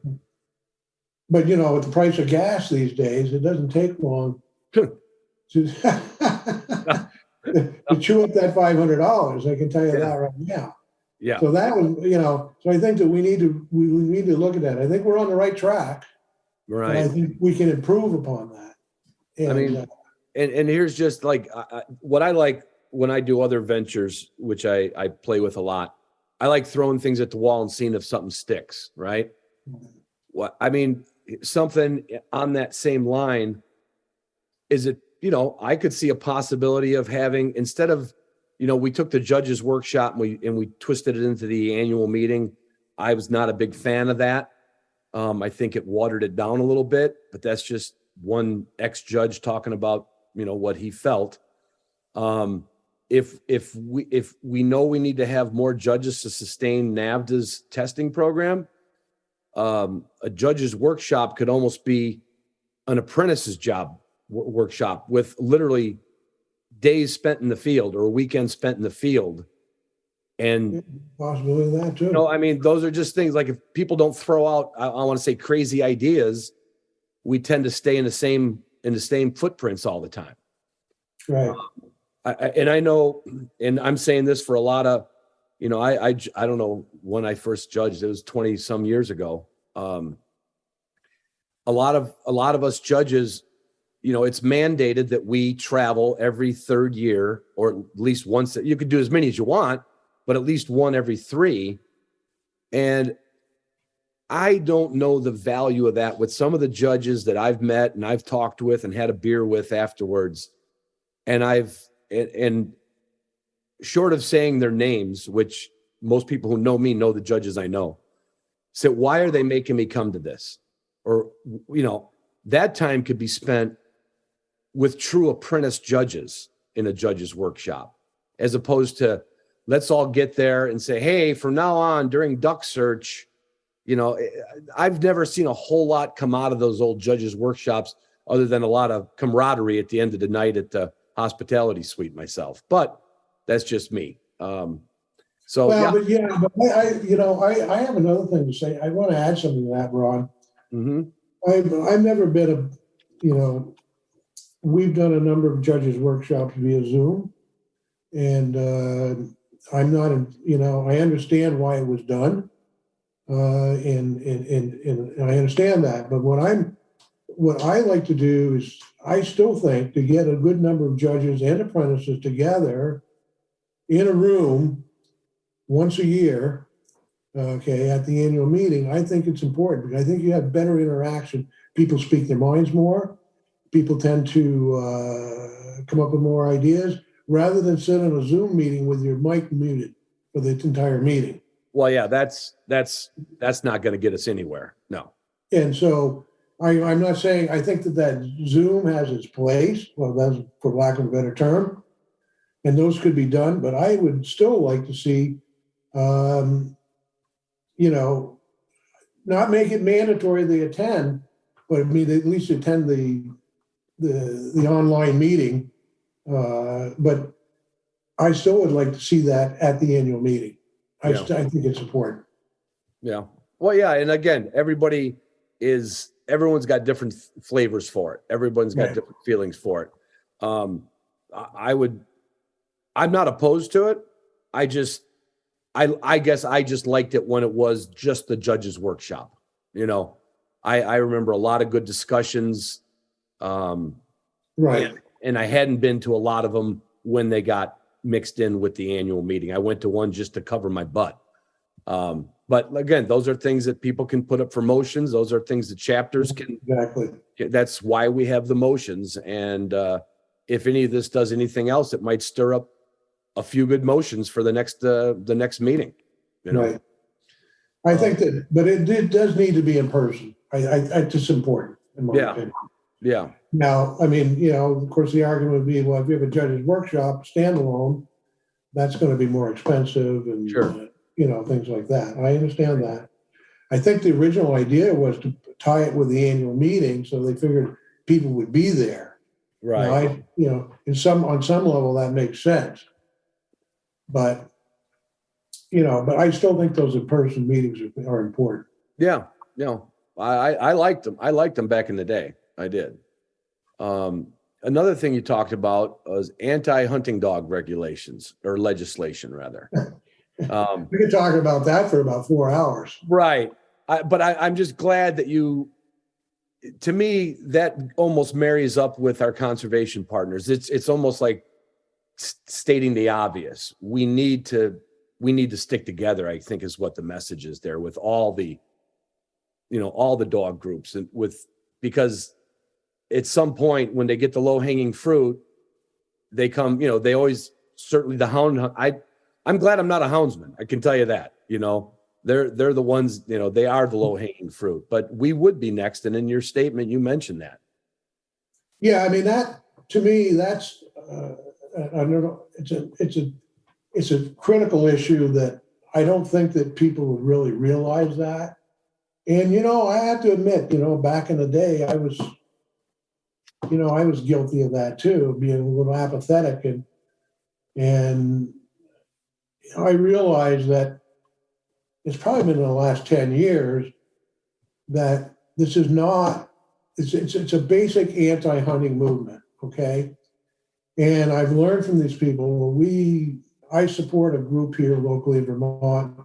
S4: But, with the price of gas these days, it doesn't take long to chew up that $500. I can tell you that right now.
S3: Yeah.
S4: So that was, so I think that we need to look at that. I think we're on the right track.
S3: Right.
S4: And I think we can improve upon that. And,
S3: And here's just like what I like when I do other ventures, which I play with a lot. I like throwing things at the wall and seeing if something sticks, right? Something on that same line, is it, I could see a possibility of having, instead of, we took the judges workshop and we twisted it into the annual meeting. I was not a big fan of that. I think it watered it down a little bit, but that's just one ex-judge talking about, what he felt. If we know we need to have more judges to sustain NAVHDA's testing program, a judge's workshop could almost be an apprentice's job workshop with literally days spent in the field or a weekend spent in the field. And
S4: possibility of that too.
S3: Those are just things like if people don't throw out, I want to say crazy ideas, we tend to stay in the same footprints all the time.
S4: Right.
S3: I know, and I'm saying this for a lot of, I don't know when I first judged, it was 20 some years ago. A lot of us judges, it's mandated that we travel every third year, or at least once. You could do as many as you want, but at least one every 3. And I don't know the value of that with some of the judges that I've met and I've talked with and had a beer with afterwards. And and short of saying their names, which most people who know me know the judges I know, said, why are they making me come to this? Or, that time could be spent with true apprentice judges in a judge's workshop, as opposed to let's all get there and say, hey, from now on during duck search, I've never seen a whole lot come out of those old judges' workshops other than a lot of camaraderie at the end of the night at the hospitality suite myself. But that's just me.
S4: But I have another thing to say. I want to add something to that, Ron.
S3: Mm-hmm.
S4: I've never been we've done a number of judges' workshops via Zoom, and I'm not, I understand why it was done, and I understand that. But what I like to do is, I still think to get a good number of judges and apprentices together in a room once a year, at the annual meeting, I think it's important because I think you have better interaction. People speak their minds more. People tend to come up with more ideas rather than sit in a Zoom meeting with your mic muted for the entire meeting.
S3: Well, yeah, that's not going to get us anywhere. No.
S4: And so I'm not saying, I think that Zoom has its place. Well, that's for lack of a better term. And those could be done, but I would still like to see, not make it mandatory they attend, but at least attend the online meeting. But I still would like to see that at the annual meeting. I think it's important.
S3: Yeah. Well, yeah. And again, everyone's got different flavors for it. Everyone's got different feelings for it. I'm not opposed to it. I guess I just liked it when it was just the judges' workshop. I remember a lot of good discussions.
S4: Right.
S3: And I hadn't been to a lot of them when they got mixed in with the annual meeting. I went to one just to cover my butt. But again, those are things that people can put up for motions. Those are things that chapters can.
S4: Exactly.
S3: That's why we have the motions. And if any of this does anything else, it might stir up a few good motions for the next meeting.
S4: Right. I think that, but it does need to be in person. It's just important in my opinion.
S3: Yeah.
S4: Now, of course, the argument would be, well, if you have a judge's workshop standalone, that's going to be more expensive and,
S3: sure.
S4: Things like that. I understand that. I think the original idea was to tie it with the annual meeting, so they figured people would be there.
S3: Right.
S4: Now, on some level that makes sense. But, but I still think those in-person meetings are important.
S3: Yeah. I liked them. I liked them back in the day. I did. Another thing you talked about was anti-hunting dog regulations or legislation, rather.
S4: We could talk about that for about 4 hours.
S3: Right. But I'm just glad that to me, that almost marries up with our conservation partners. It's almost like stating the obvious. We need to stick together, I think, is what the message is there with all the dog groups, and because at some point when they get the low hanging fruit, they come, they always, certainly the hound. I'm glad I'm not a houndsman. I can tell you that, they're the ones, they are the low hanging fruit, but we would be next. And in your statement, you mentioned that.
S4: Yeah. That to me, that's, I don't know. It's a critical issue that I don't think that people would really realize that. And, I have to admit, back in the day, I was guilty of that too, being a little apathetic. And I realized that it's probably been in the last 10 years that this is not, it's a basic anti-hunting movement. Okay. And I've learned from these people, I support a group here locally in Vermont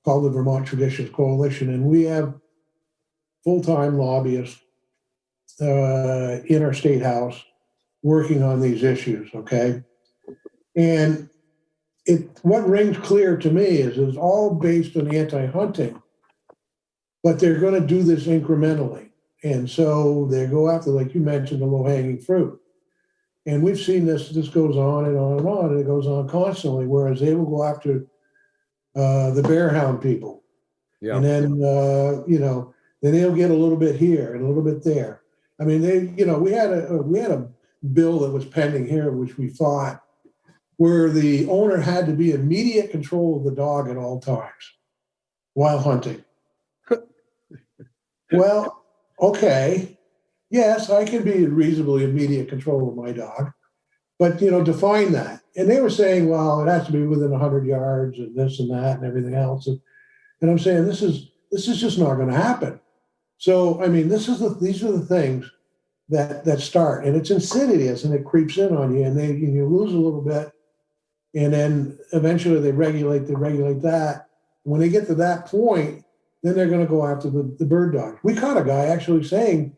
S4: called the Vermont Traditions Coalition, and we have full-time lobbyists in our state house working on these issues, okay? And what rings clear to me is it's all based on anti-hunting, but they're going to do this incrementally. And so they go after, like you mentioned, the low-hanging fruit. And we've seen this goes on and on and on, and it goes on constantly, whereas they will go after the bear hound people.
S3: Yeah.
S4: And then, then they'll get a little bit here and a little bit there. I mean, we had a bill that was pending here, which we fought, where the owner had to be immediate control of the dog at all times while hunting. Well, okay. Yes, I can be in reasonably immediate control of my dog, but define that. And they were saying, well, it has to be within 100 yards and this and that and everything else. And I'm saying this is just not going to happen. So I mean, these are the things that start, and it's insidious and it creeps in on you, and you lose a little bit, and then eventually they regulate that. When they get to that point, then they're going to go after the bird dog. We caught a guy actually saying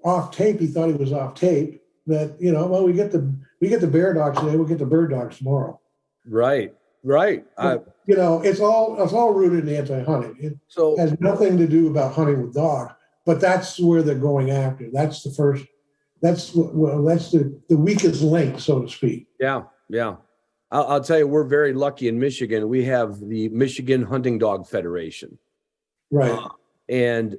S4: off tape, he thought he was off tape, that well, we get the bear dogs today, we'll get the bird dogs tomorrow.
S3: Right.
S4: It's all rooted in anti-hunting. It has nothing to do about hunting with dogs, but that's where they're going after. That's that's the weakest link, so to speak.
S3: Yeah. I'll tell you, we're very lucky in Michigan. We have the Michigan Hunting Dog Federation.
S4: Right.
S3: And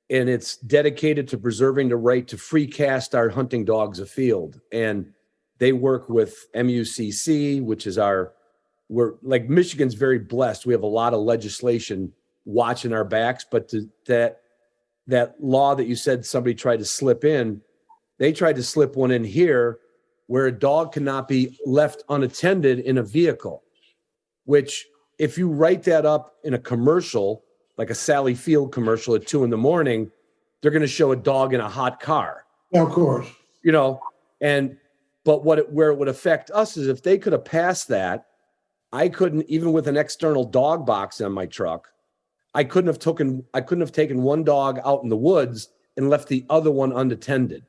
S3: it's dedicated to preserving the right to free cast our hunting dogs afield. And they work with MUCC, which is Michigan's very blessed. We have a lot of legislation watching our backs, but that law that you said somebody tried to slip in, they tried to slip one in here where a dog cannot be left unattended in a vehicle, which if you write that up in a commercial, like a Sally Field commercial at 2 a.m, they're going to show a dog in a hot car.
S4: Yeah, of course.
S3: But where it would affect us is if they could have passed that, I couldn't, even with an external dog box on my truck, I couldn't have taken one dog out in the woods and left the other one unattended.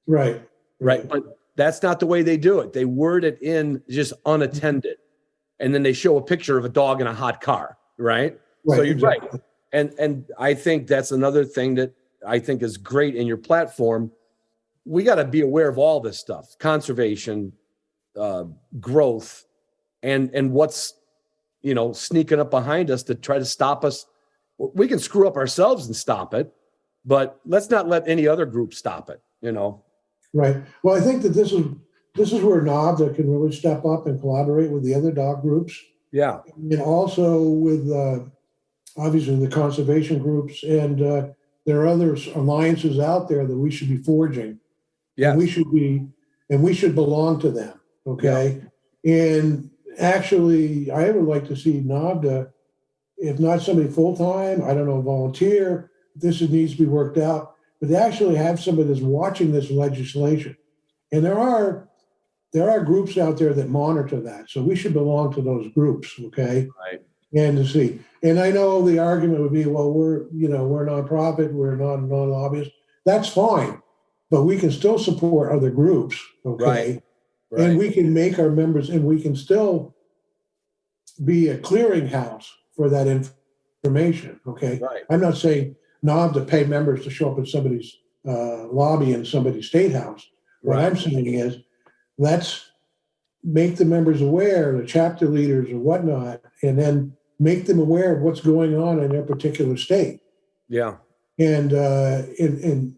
S4: Right.
S3: But that's not the way they do it. They word it in just unattended. And then they show a picture of a dog in a hot car. Right. So you're exactly right. And I think that's another thing that I think is great in your platform. We got to be aware of all this stuff, conservation, growth, and what's, sneaking up behind us to try to stop us. We can screw up ourselves and stop it, but let's not let any other group stop it,
S4: Right. Well, I think that this is where NAVHDA can really step up and collaborate with the other dog groups.
S3: Yeah.
S4: And also with, obviously, the conservation groups. And there are other alliances out there that we should be forging.
S3: Yeah.
S4: We should belong to them. Okay. Yeah. And actually, I would like to see NAVHDA, if not somebody full-time, I don't know, volunteer, this needs to be worked out, but they actually have somebody that's watching this legislation. And there are groups out there that monitor that. So we should belong to those groups, okay?
S3: Right.
S4: And to see. And I know the argument would be, well, we're a nonprofit, we're not a non-lobbyist. That's fine. But we can still support other groups, okay? Right. And we can make our members, and we can still be a clearinghouse for that information, okay?
S3: Right.
S4: I'm not saying NAVHDA pay members to show up at somebody's lobby in somebody's state house. What I'm saying is, let's make the members aware, the chapter leaders or whatnot, and then make them aware of what's going on in their particular state.
S3: Yeah.
S4: And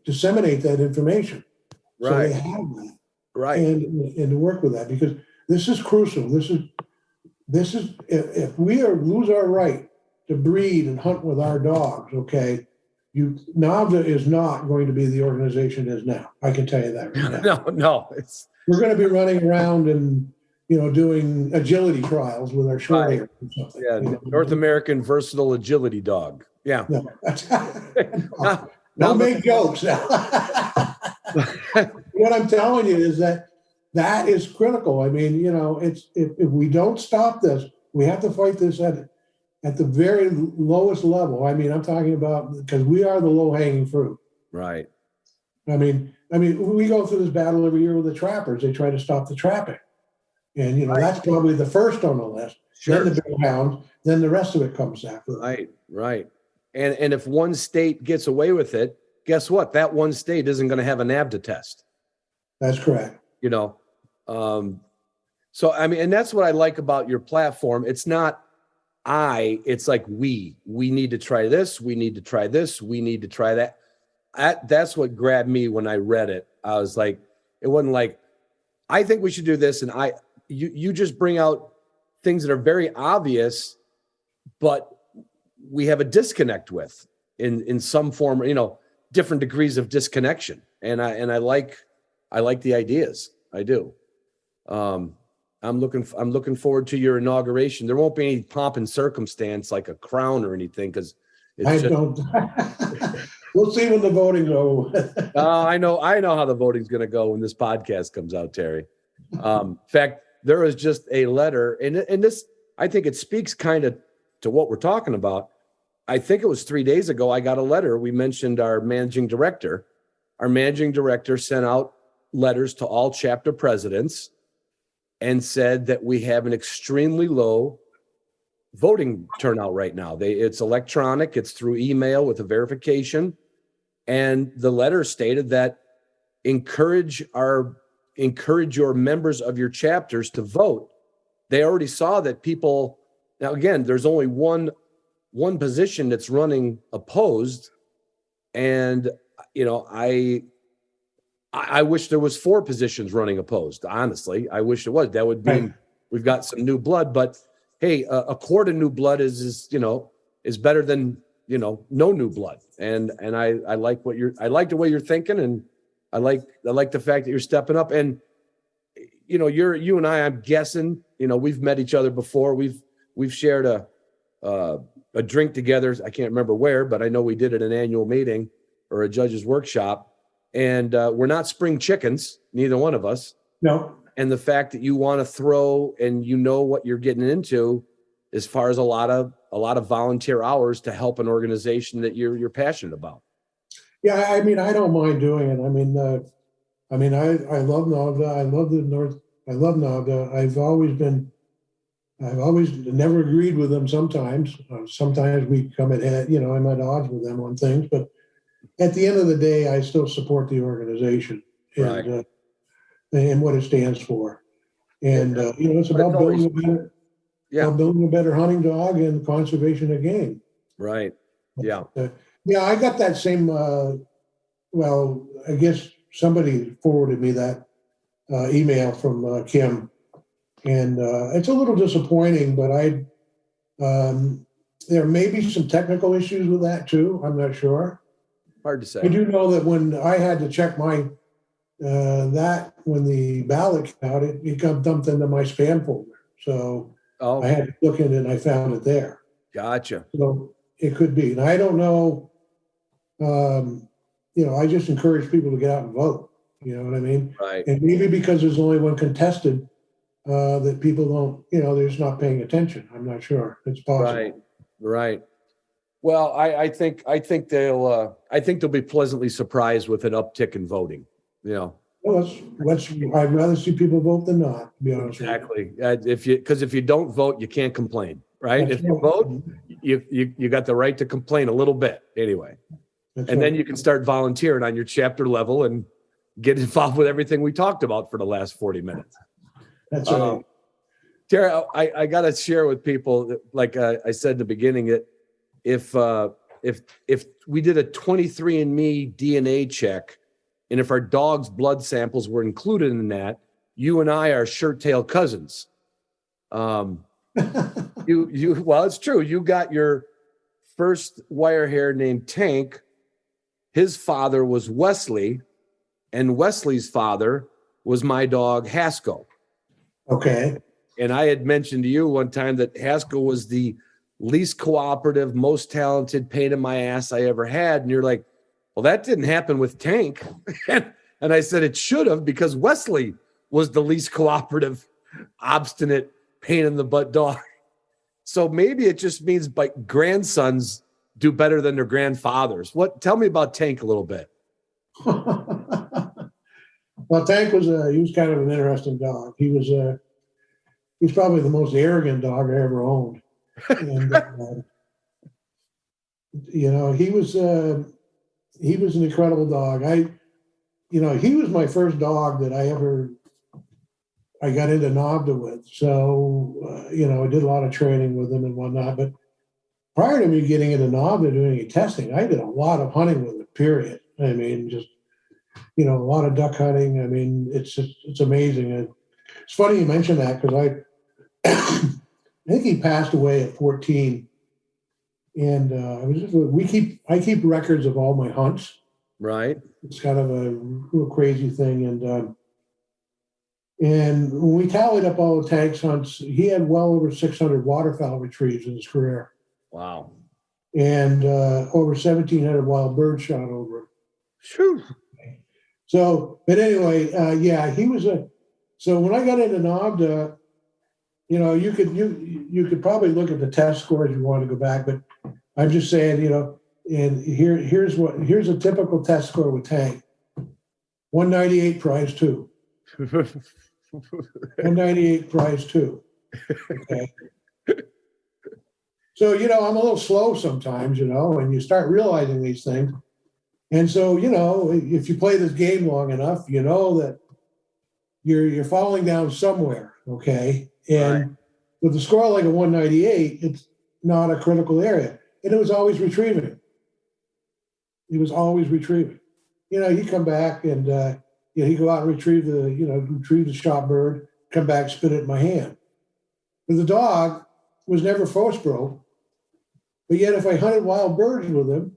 S4: disseminate that information.
S3: Right.
S4: So they have that.
S3: Right.
S4: And to work with that, because this is crucial. This is if we lose our right to breed and hunt with our dogs, okay, NAVHDA is not going to be the organization it is now. I can tell you that right now.
S3: No.
S4: We're going to be running around and doing agility trials with our short hair or something.
S3: Yeah, North American versatile agility dog. Yeah.
S4: No, don't make jokes now. What I'm telling you is that is critical. I mean, it's if we don't stop this, we have to fight this at the very lowest level. I mean, I'm talking about, because we are the low-hanging fruit.
S3: Right.
S4: I mean, we go through this battle every year with the trappers. They try to stop the trapping. And, that's probably the first on the list.
S3: Sure.
S4: Then the bear hound, then the rest of it comes after.
S3: Right. And if one state gets away with it, guess what? That one state isn't going to have a NAVHDA test.
S4: That's correct.
S3: So, I mean, and that's what I like about your platform. It's not it's like we need to try this. We need to try this. We need to try that. That's what grabbed me when I read it. I was like, it wasn't like, I think we should do this. And you just bring out things that are very obvious, but we have a disconnect with in some form, different degrees of disconnection. And I like the ideas. I do. I'm looking forward to your inauguration. There won't be any pomp and circumstance like a crown or anything, because
S4: don't. We'll see when the voting goes.
S3: I know how the voting's going to go when this podcast comes out, Terry. In fact, there was just a letter, and this, I think it speaks kind of to what we're talking about. I think it was 3 days ago, I got a letter. We mentioned our managing director. Our managing director sent out letters to all chapter presidents and said that we have an extremely low voting turnout right now. It's electronic, it's through email with a verification. And the letter stated that encourage your members of your chapters to vote. They already saw that people, now again, there's only one position that's running opposed. And, I wish there was 4 positions running opposed. Honestly, I wish it was. That would mean we've got some new blood, but hey, a quart of new blood is better than, no new blood. And I like I like the way you're thinking, and I like the fact that you're stepping up. And you and I, I'm guessing, we've met each other before. We've shared a drink together. I can't remember where, but I know we did at an annual meeting or a judge's workshop. And we're not spring chickens, neither one of us.
S4: No.
S3: And the fact that you want to throw and what you're getting into as far as a lot of volunteer hours to help an organization that you're passionate about.
S4: Yeah, I mean, I don't mind doing it. I love NAVHDA. I love NAVHDA. I've always never agreed with them sometimes. Sometimes we come I'm at odds with them on things, but at the end of the day, I still support the organization and what it stands for. And, it's about building a better hunting dog and conservation of game.
S3: Right. Yeah.
S4: I got that same, I guess somebody forwarded me that email from Kim. And it's a little disappointing, but there may be some technical issues with that too. I'm not sure.
S3: Hard to say.
S4: I do know that when I had to check my when the ballot came out, it got dumped into my spam folder. So I had to look in it and I found it there.
S3: Gotcha.
S4: So it could be. And I don't know, I just encourage people to get out and vote. You know what I mean?
S3: Right.
S4: And maybe because there's only one contested, that people don't, they're just not paying attention. I'm not sure. It's possible.
S3: Right. Well, I think they'll be pleasantly surprised with an uptick in voting.
S4: Well, I'd rather see people vote than not, to be honest.
S3: Exactly. Because if you don't vote, you can't complain, right? If you vote, you got the right to complain a little bit anyway. Then you can start volunteering on your chapter level and get involved with everything we talked about for the last 40 minutes.
S4: That's right.
S3: Tara, I got to share with people that, like I said in the beginning, that if we did a 23andMe DNA check, and if our dog's blood samples were included in that, you and I are shirt-tail cousins. Well, it's true. You got your first wire hair named Tank. His father was Wesley, and Wesley's father was my dog Haskell.
S4: Okay.
S3: And I had mentioned to you one time that Haskell was the least cooperative, most talented pain in my ass I ever had. And you're like, well, that didn't happen with Tank. And I said it should have, because Wesley was the least cooperative, obstinate, pain in the butt dog. So maybe it just means grandsons do better than their grandfathers. Tell me about Tank a little bit.
S4: Well, Tank was kind of an interesting dog. He's probably the most arrogant dog I ever owned. And, he was an incredible dog. He was my first dog that I ever I got into NAVHDA with. So, I did a lot of training with them and whatnot. But prior to me getting into NAVHDA doing any testing, I did a lot of hunting with it, period. I mean, just, a lot of duck hunting. I mean, it's amazing. And it's funny you mentioned that because I think he passed away at 14. And I keep records of all my hunts.
S3: Right.
S4: It's kind of a real crazy thing. And when we tallied up all the tags hunts, he had well over 600 waterfowl retrieves in his career.
S3: Wow.
S4: And over 1,700 wild birds shot over him.
S3: Phew.
S4: So, but anyway, he was so when I got into NAVHDA, you could probably look at the test scores if you want to go back, but I'm just saying, and here's a typical test score with Tank. 198 prize 2. 198 prize 2. Okay. So, I'm a little slow sometimes, and you start realizing these things. And so, if you play this game long enough, you know that you're falling down somewhere, okay? And with a score like a 198, it's not a critical area. And it was always retrieving. He was always retrieving. He'd come back and he'd go out and retrieve the shot bird, come back, spit it in my hand. But the dog was never force broke. But yet if I hunted wild birds with him,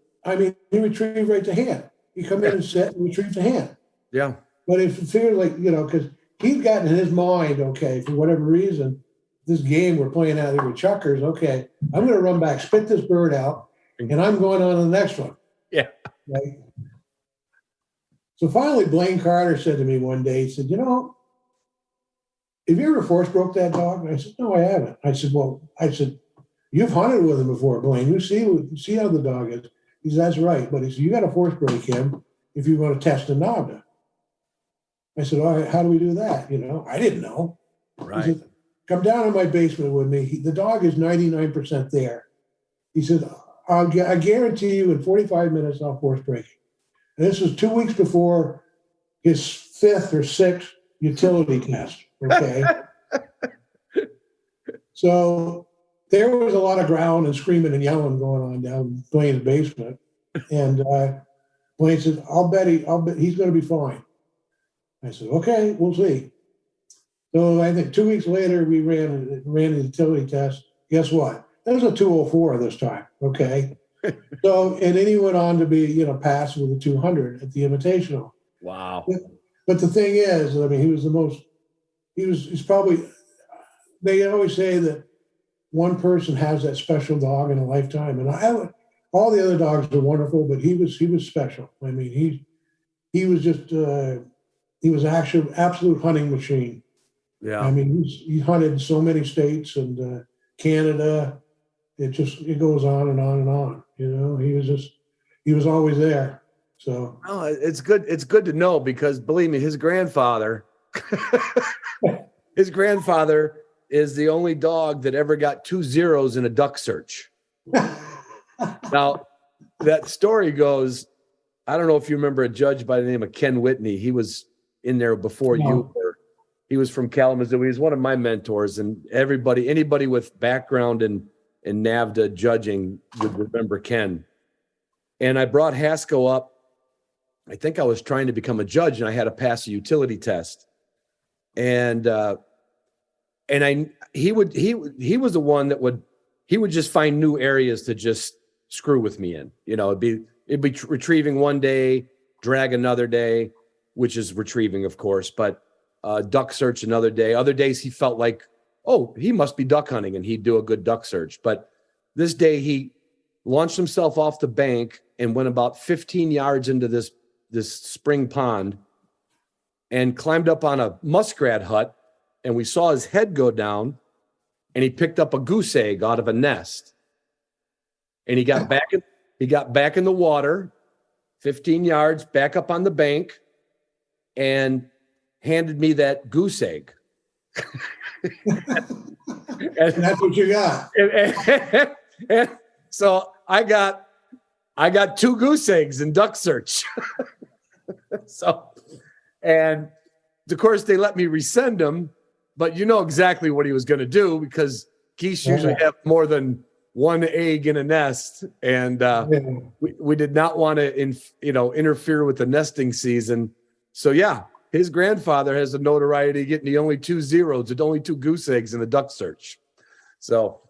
S4: he retrieved right to hand. He'd come in and sit and retrieve to hand.
S3: Yeah.
S4: But if it figured like, because he'd gotten in his mind, okay, for whatever reason, this game we're playing out here with chuckers, okay, I'm going to run back, spit this bird out, and I'm going on to the next one.
S3: Yeah.
S4: Right? So finally, Blaine Carter said to me one day, he said, have you ever force broke that dog? And I said, no, I haven't. I said, you've hunted with him before, Blaine. You see how the dog is. He said, that's right. But he said, you got to force break him if you're going to test a NAVHDA. I said, all right, how do we do that? I didn't know.
S3: Right.
S4: He said, come down in my basement with me. The dog is 99% there. He said, I guarantee you in 45 minutes I'll force break him. And this was 2 weeks before his 5th or 6th utility test. Okay. So there was a lot of growling and screaming and yelling going on down Blaine's basement. And Blaine said, I'll bet he's going to be fine. I said, okay, we'll see. So I think 2 weeks later, we ran the utility test. Guess what? That was a 204 this time, okay? So, and then he went on to be, pass with a 200 at the Invitational.
S3: Wow.
S4: But the thing is, he's probably, they always say that one person has that special dog in a lifetime. And all the other dogs are wonderful, but he was special. He was just, he was actually absolute hunting machine.
S3: Yeah.
S4: He hunted so many states and Canada. It goes on and on and on. He was always there. So
S3: it's good. It's good to know because believe me, his grandfather is the only dog that ever got 2 zeros in a duck search. Now, that story goes, I don't know if you remember a judge by the name of Ken Whitney. He was in there before you were. He was from Kalamazoo. He was one of my mentors, and anybody with background in NAVHDA judging would remember Ken. And I brought Haskell up. I think I was trying to become a judge, and I had to pass a utility test. And he was the one that would just find new areas to just screw with me in. It'd be retrieving one day, drag another day, which is retrieving, of course, but duck search another day. Other days he felt like, oh, he must be duck hunting, and he'd do a good duck search. But this day he launched himself off the bank and went about 15 yards into this spring pond and climbed up on a muskrat hut, and we saw his head go down, and he picked up a goose egg out of a nest. And he got back in the water, 15 yards back up on the bank, and handed me that goose egg.
S4: and that's what you got.
S3: And so I got 2 goose eggs in duck search. So, and of course they let me resend them, but you know exactly what he was going to do, because geese usually have more than one egg in a nest, and we did not want to interfere with the nesting season. So yeah, his grandfather has the notoriety getting the only 2 zeros, the only 2 goose eggs in the duck search. So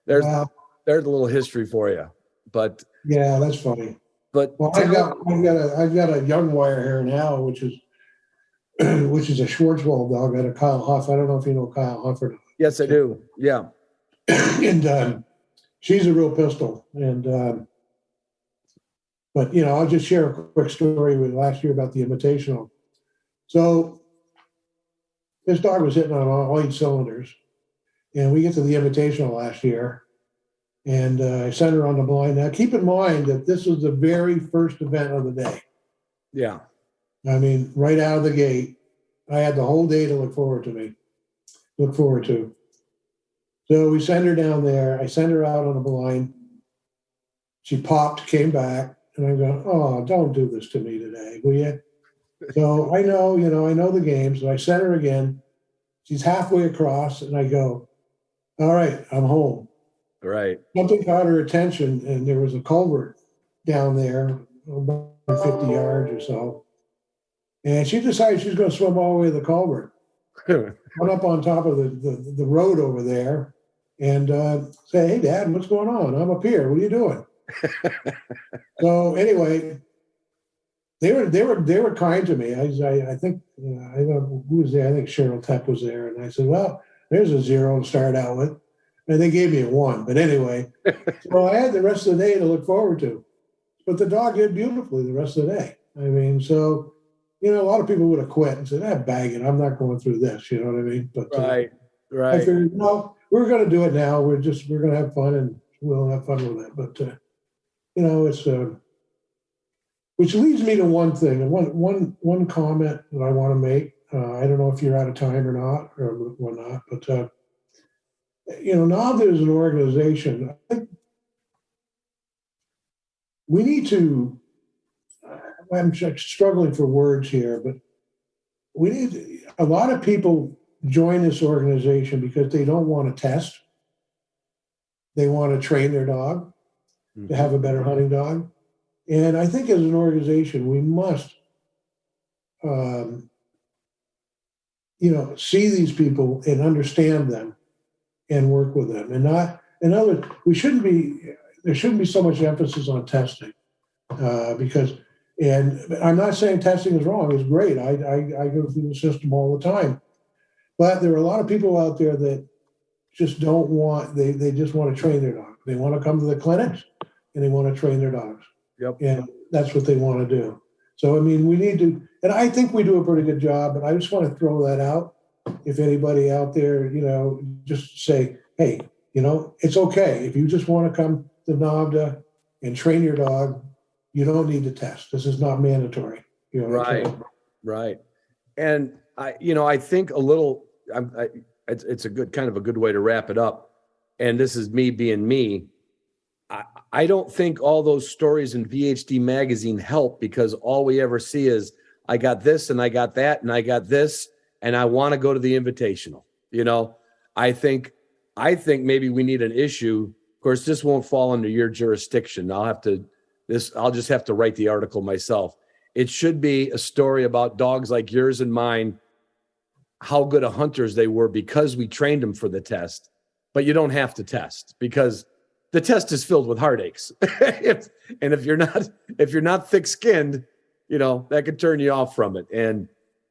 S3: there's a little history for you. But
S4: yeah, that's funny.
S3: But
S4: well, I've got a young wire hair now, which is a Schwarzwald dog out of Kyle Huff. I don't know if you know Kyle Huff or not.
S3: Yes, I do. Yeah.
S4: And she's a real pistol. And but I'll just share a quick story with last year about the Invitational. So this dog was hitting on all 8 cylinders, and we get to the Invitational last year, and I sent her on the blind. Now, keep in mind that this was the very first event of the day.
S3: Yeah.
S4: I mean, right out of the gate, I had the whole day to look forward to. So we send her down there. I send her out on a blind. She popped, came back, and I'm going, oh, don't do this to me today, will you? So I know the game. So I send her again. She's halfway across, and I go, all right, I'm home.
S3: Right.
S4: Something caught her attention, and there was a culvert down there, about 50 yards or so. And she decided she's going to swim all the way to the culvert. Went up on top of the road over there and say, hey, Dad, what's going on? I'm up here. What are you doing? So anyway, they were kind to me. I think, I don't know who was there. I think Cheryl Tepp was there. And I said, well, there's a 0 to start out with. And they gave me a 1. But anyway, so I had the rest of the day to look forward to. But the dog did beautifully the rest of the day. I mean, so, a lot of people would have quit and said, bag it. I'm not going through this. You know what I mean? But
S3: right.
S4: I figured, no, we're going to do it now. We're going to have fun, and we'll have fun with it. But, it's, which leads me to one thing, and one comment that I want to make. I don't know if you're out of time or not, or whatnot, but, NAVHDA is an organization. I think we need to, I'm struggling for words here, but a lot of people join this organization because they don't want to test. They want to train their dog to have a better hunting dog. And I think as an organization, we must, see these people and understand them and work with them. And not, in other words, there shouldn't be so much emphasis on testing because, and I'm not saying testing is wrong, it's great. I go through the system all the time. But there are a lot of people out there that just don't want, they just want to train their dog. They want to come to the clinics and they want to train their dogs.
S3: Yep. And
S4: that's what they want to do. So, I mean, we need to, and I think we do a pretty good job, but I just want to throw that out. If anybody out there, just say, hey, it's okay. If you just want to come to NAVHDA and train your dog, you don't need to test. This is not mandatory.
S3: Right. And I think it's a good way to wrap it up. And this is me being me. I don't think all those stories in VHD magazine help, because all we ever see is I got this and I got that and I got this and I want to go to the Invitational. I think maybe we need an issue. Of course, this won't fall under your jurisdiction. I'll just have to write the article myself. It should be a story about dogs like yours and mine, how good of hunters they were because we trained them for the test. But you don't have to test, because the test is filled with heartaches. If you're not thick-skinned, that could turn you off from it. And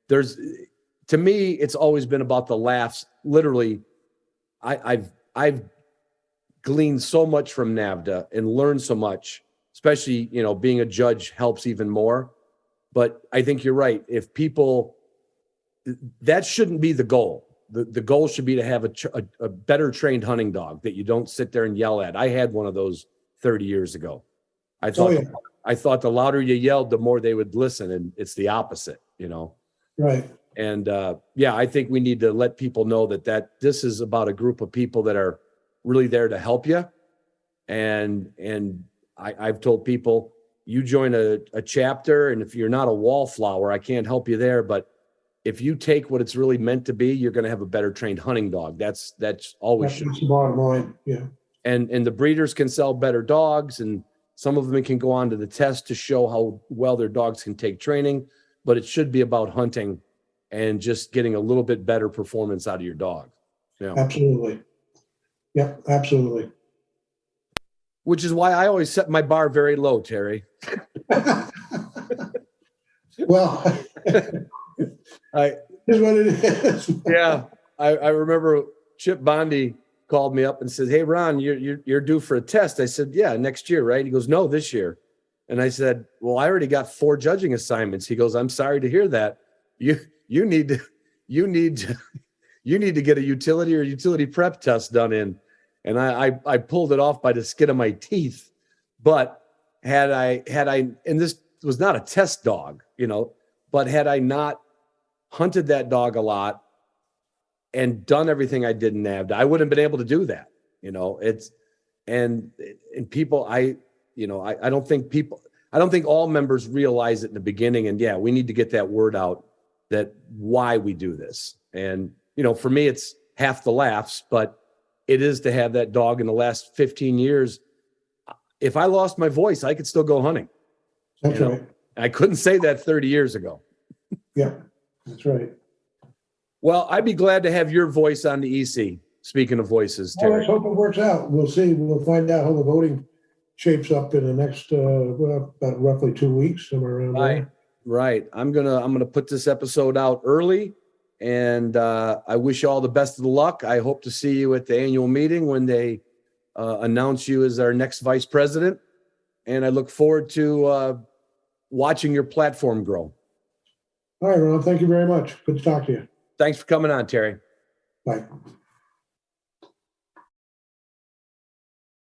S3: to me, it's always been about the laughs. Literally, I've gleaned so much from NAVHDA and learned so much, especially, being a judge helps even more. But I think you're right. If people, that shouldn't be the goal. The goal should be to have a better trained hunting dog that you don't sit there and yell at. I had one of those 30 years ago. I thought the louder you yelled, the more they would listen. And it's the opposite,
S4: Right.
S3: And I think we need to let people know that this is about a group of people that are really there to help you. And I've told people, you join a chapter, and if you're not a wallflower, I can't help you there, but if you take what it's really meant to be, you're going to have a better trained hunting dog. That's always
S4: That's
S3: true.
S4: the bottom line. Yeah.
S3: And the breeders can sell better dogs, and some of them can go on to the test to show how well their dogs can take training, but it should be about hunting and just getting a little bit better performance out of your dog. Yeah.
S4: Absolutely. Yep, absolutely.
S3: Which is why I always set my bar very low, Terry.
S4: Well,
S3: I
S4: here's what it is.
S3: yeah, I remember Chip Bondi called me up and says, "Hey, Ron, you're due for a test." I said, "Yeah, next year, right?" He goes, "No, this year." And I said, "Well, I already got 4 judging assignments." He goes, "I'm sorry to hear that. You need to get a utility prep test done in." And I pulled it off by the skin of my teeth. But had I, and this was not a test dog, but had I not hunted that dog a lot and done everything I did in NAVHDA, I wouldn't have been able to do that. And people, I don't think all members realize it in the beginning. And yeah, we need to get that word out that why we do this. And, for me, it's half the laughs, but it is to have that dog in the last 15 years. If I lost my voice, I could still go hunting.
S4: That's right.
S3: I couldn't say that 30 years ago.
S4: Yeah, that's right.
S3: Well, I'd be glad to have your voice on the EC. Speaking of voices,
S4: Well,
S3: Terry.
S4: let's hope it works out. We'll see. We'll find out how the voting shapes up in the next, about roughly 2 weeks, somewhere around there.
S3: Right. I'm gonna put this episode out early, and I wish you all the best of the luck. I hope to see you at the annual meeting when they announce you as our next vice president, and I look forward to watching your platform grow.
S4: All right, Ron. Thank you very much. Good to talk to you.
S3: Thanks for coming on, Terry.
S4: Bye.